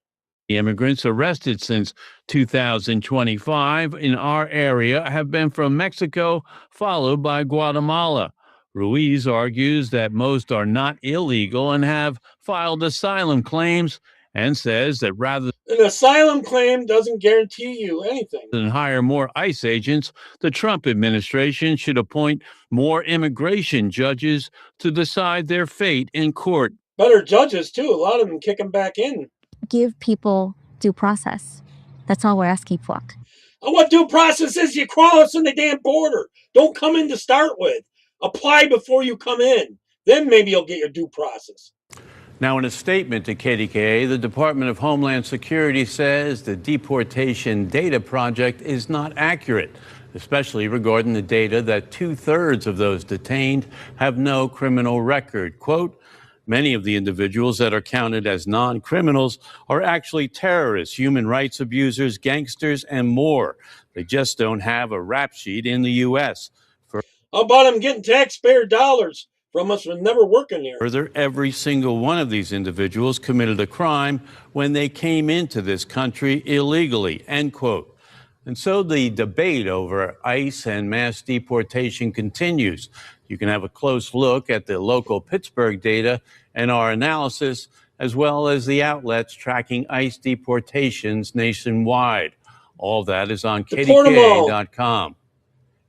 Immigrants arrested since 2025 in our area have been from Mexico, followed by Guatemala. Ruiz argues that most are not illegal and have filed asylum claims and says that rather an asylum claim doesn't guarantee you anything. than hire more ICE agents, the Trump administration should appoint more immigration judges to decide their fate in court. Better judges, too. A lot of them kick them back in. Give people due process. That's all we're asking for. And what due process is? You cross in the damn border. Don't come in to start with. Apply before you come in. Then maybe you'll get your due process. Now, in a statement to KDKA, the Department of Homeland Security says the deportation data project is not accurate, especially regarding the data that 2/3 of those detained have no criminal record. Quote, many of the individuals that are counted as non-criminals are actually terrorists, human rights abusers, gangsters, and more. They just don't have a rap sheet in the U.S. How about them getting taxpayer dollars from us for never working here? Further, every single one of these individuals committed a crime when they came into this country illegally, end quote. And so the debate over ICE and mass deportation continues. You can have a close look at the local Pittsburgh data and our analysis, as well as the outlets tracking ICE deportations nationwide. All that is on KDKA.com.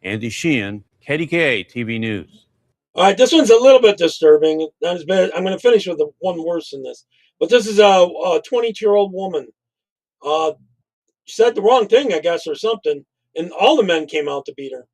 Andy Sheehan, KDKA TV News. All right, this one's a little bit disturbing. Not as bad. I'm going to finish with the one worse than this. But this is a 22-year-old woman. She said the wrong thing, I guess, or something. And all the men came out to beat her.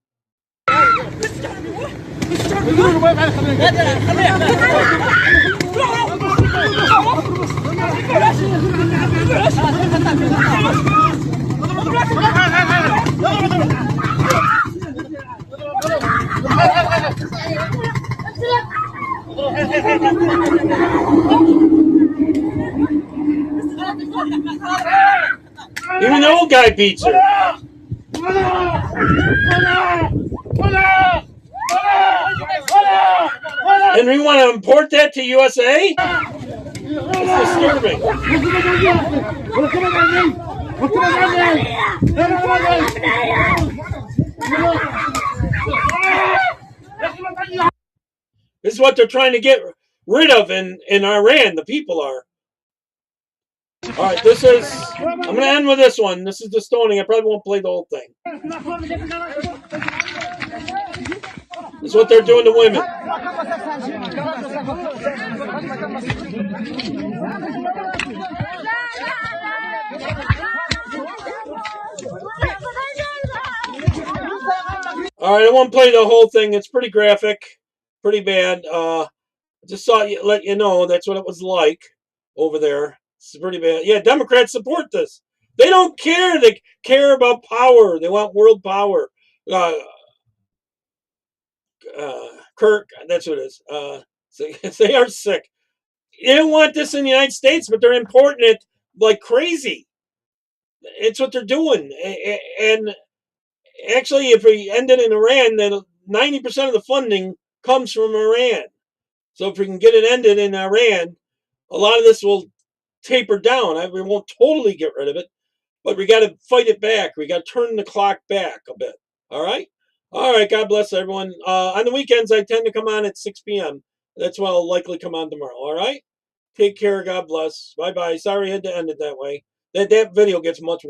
Even the old guy beats her. And we want to import that to USA? It's disturbing. This is what they're trying to get rid of in Iran. The people are. All right, this is. I'm going to end with this one. This is the stoning. I probably won't play the whole thing. This is what they're doing to women. All right, I won't play the whole thing. It's pretty graphic, pretty bad. Just thought let you know that's what it was like over there. It's pretty bad. Yeah, Democrats support this. They don't care. They care about power. They want world power. Kirk, that's what it is. So they are sick. They don't want this in the United States, but they're importing it like crazy. It's what they're doing. And actually, if we end it in Iran, then 90% of the funding comes from Iran. So if we can get it ended in Iran, a lot of this will taper down. We won't totally get rid of it, but we got to fight it back. We got to turn the clock back a bit. All right? All right. God bless everyone. On the weekends, I tend to come on at 6 p.m. That's when I'll likely come on tomorrow. All right? Take care. God bless. Bye-bye. Sorry I had to end it that way. That video gets much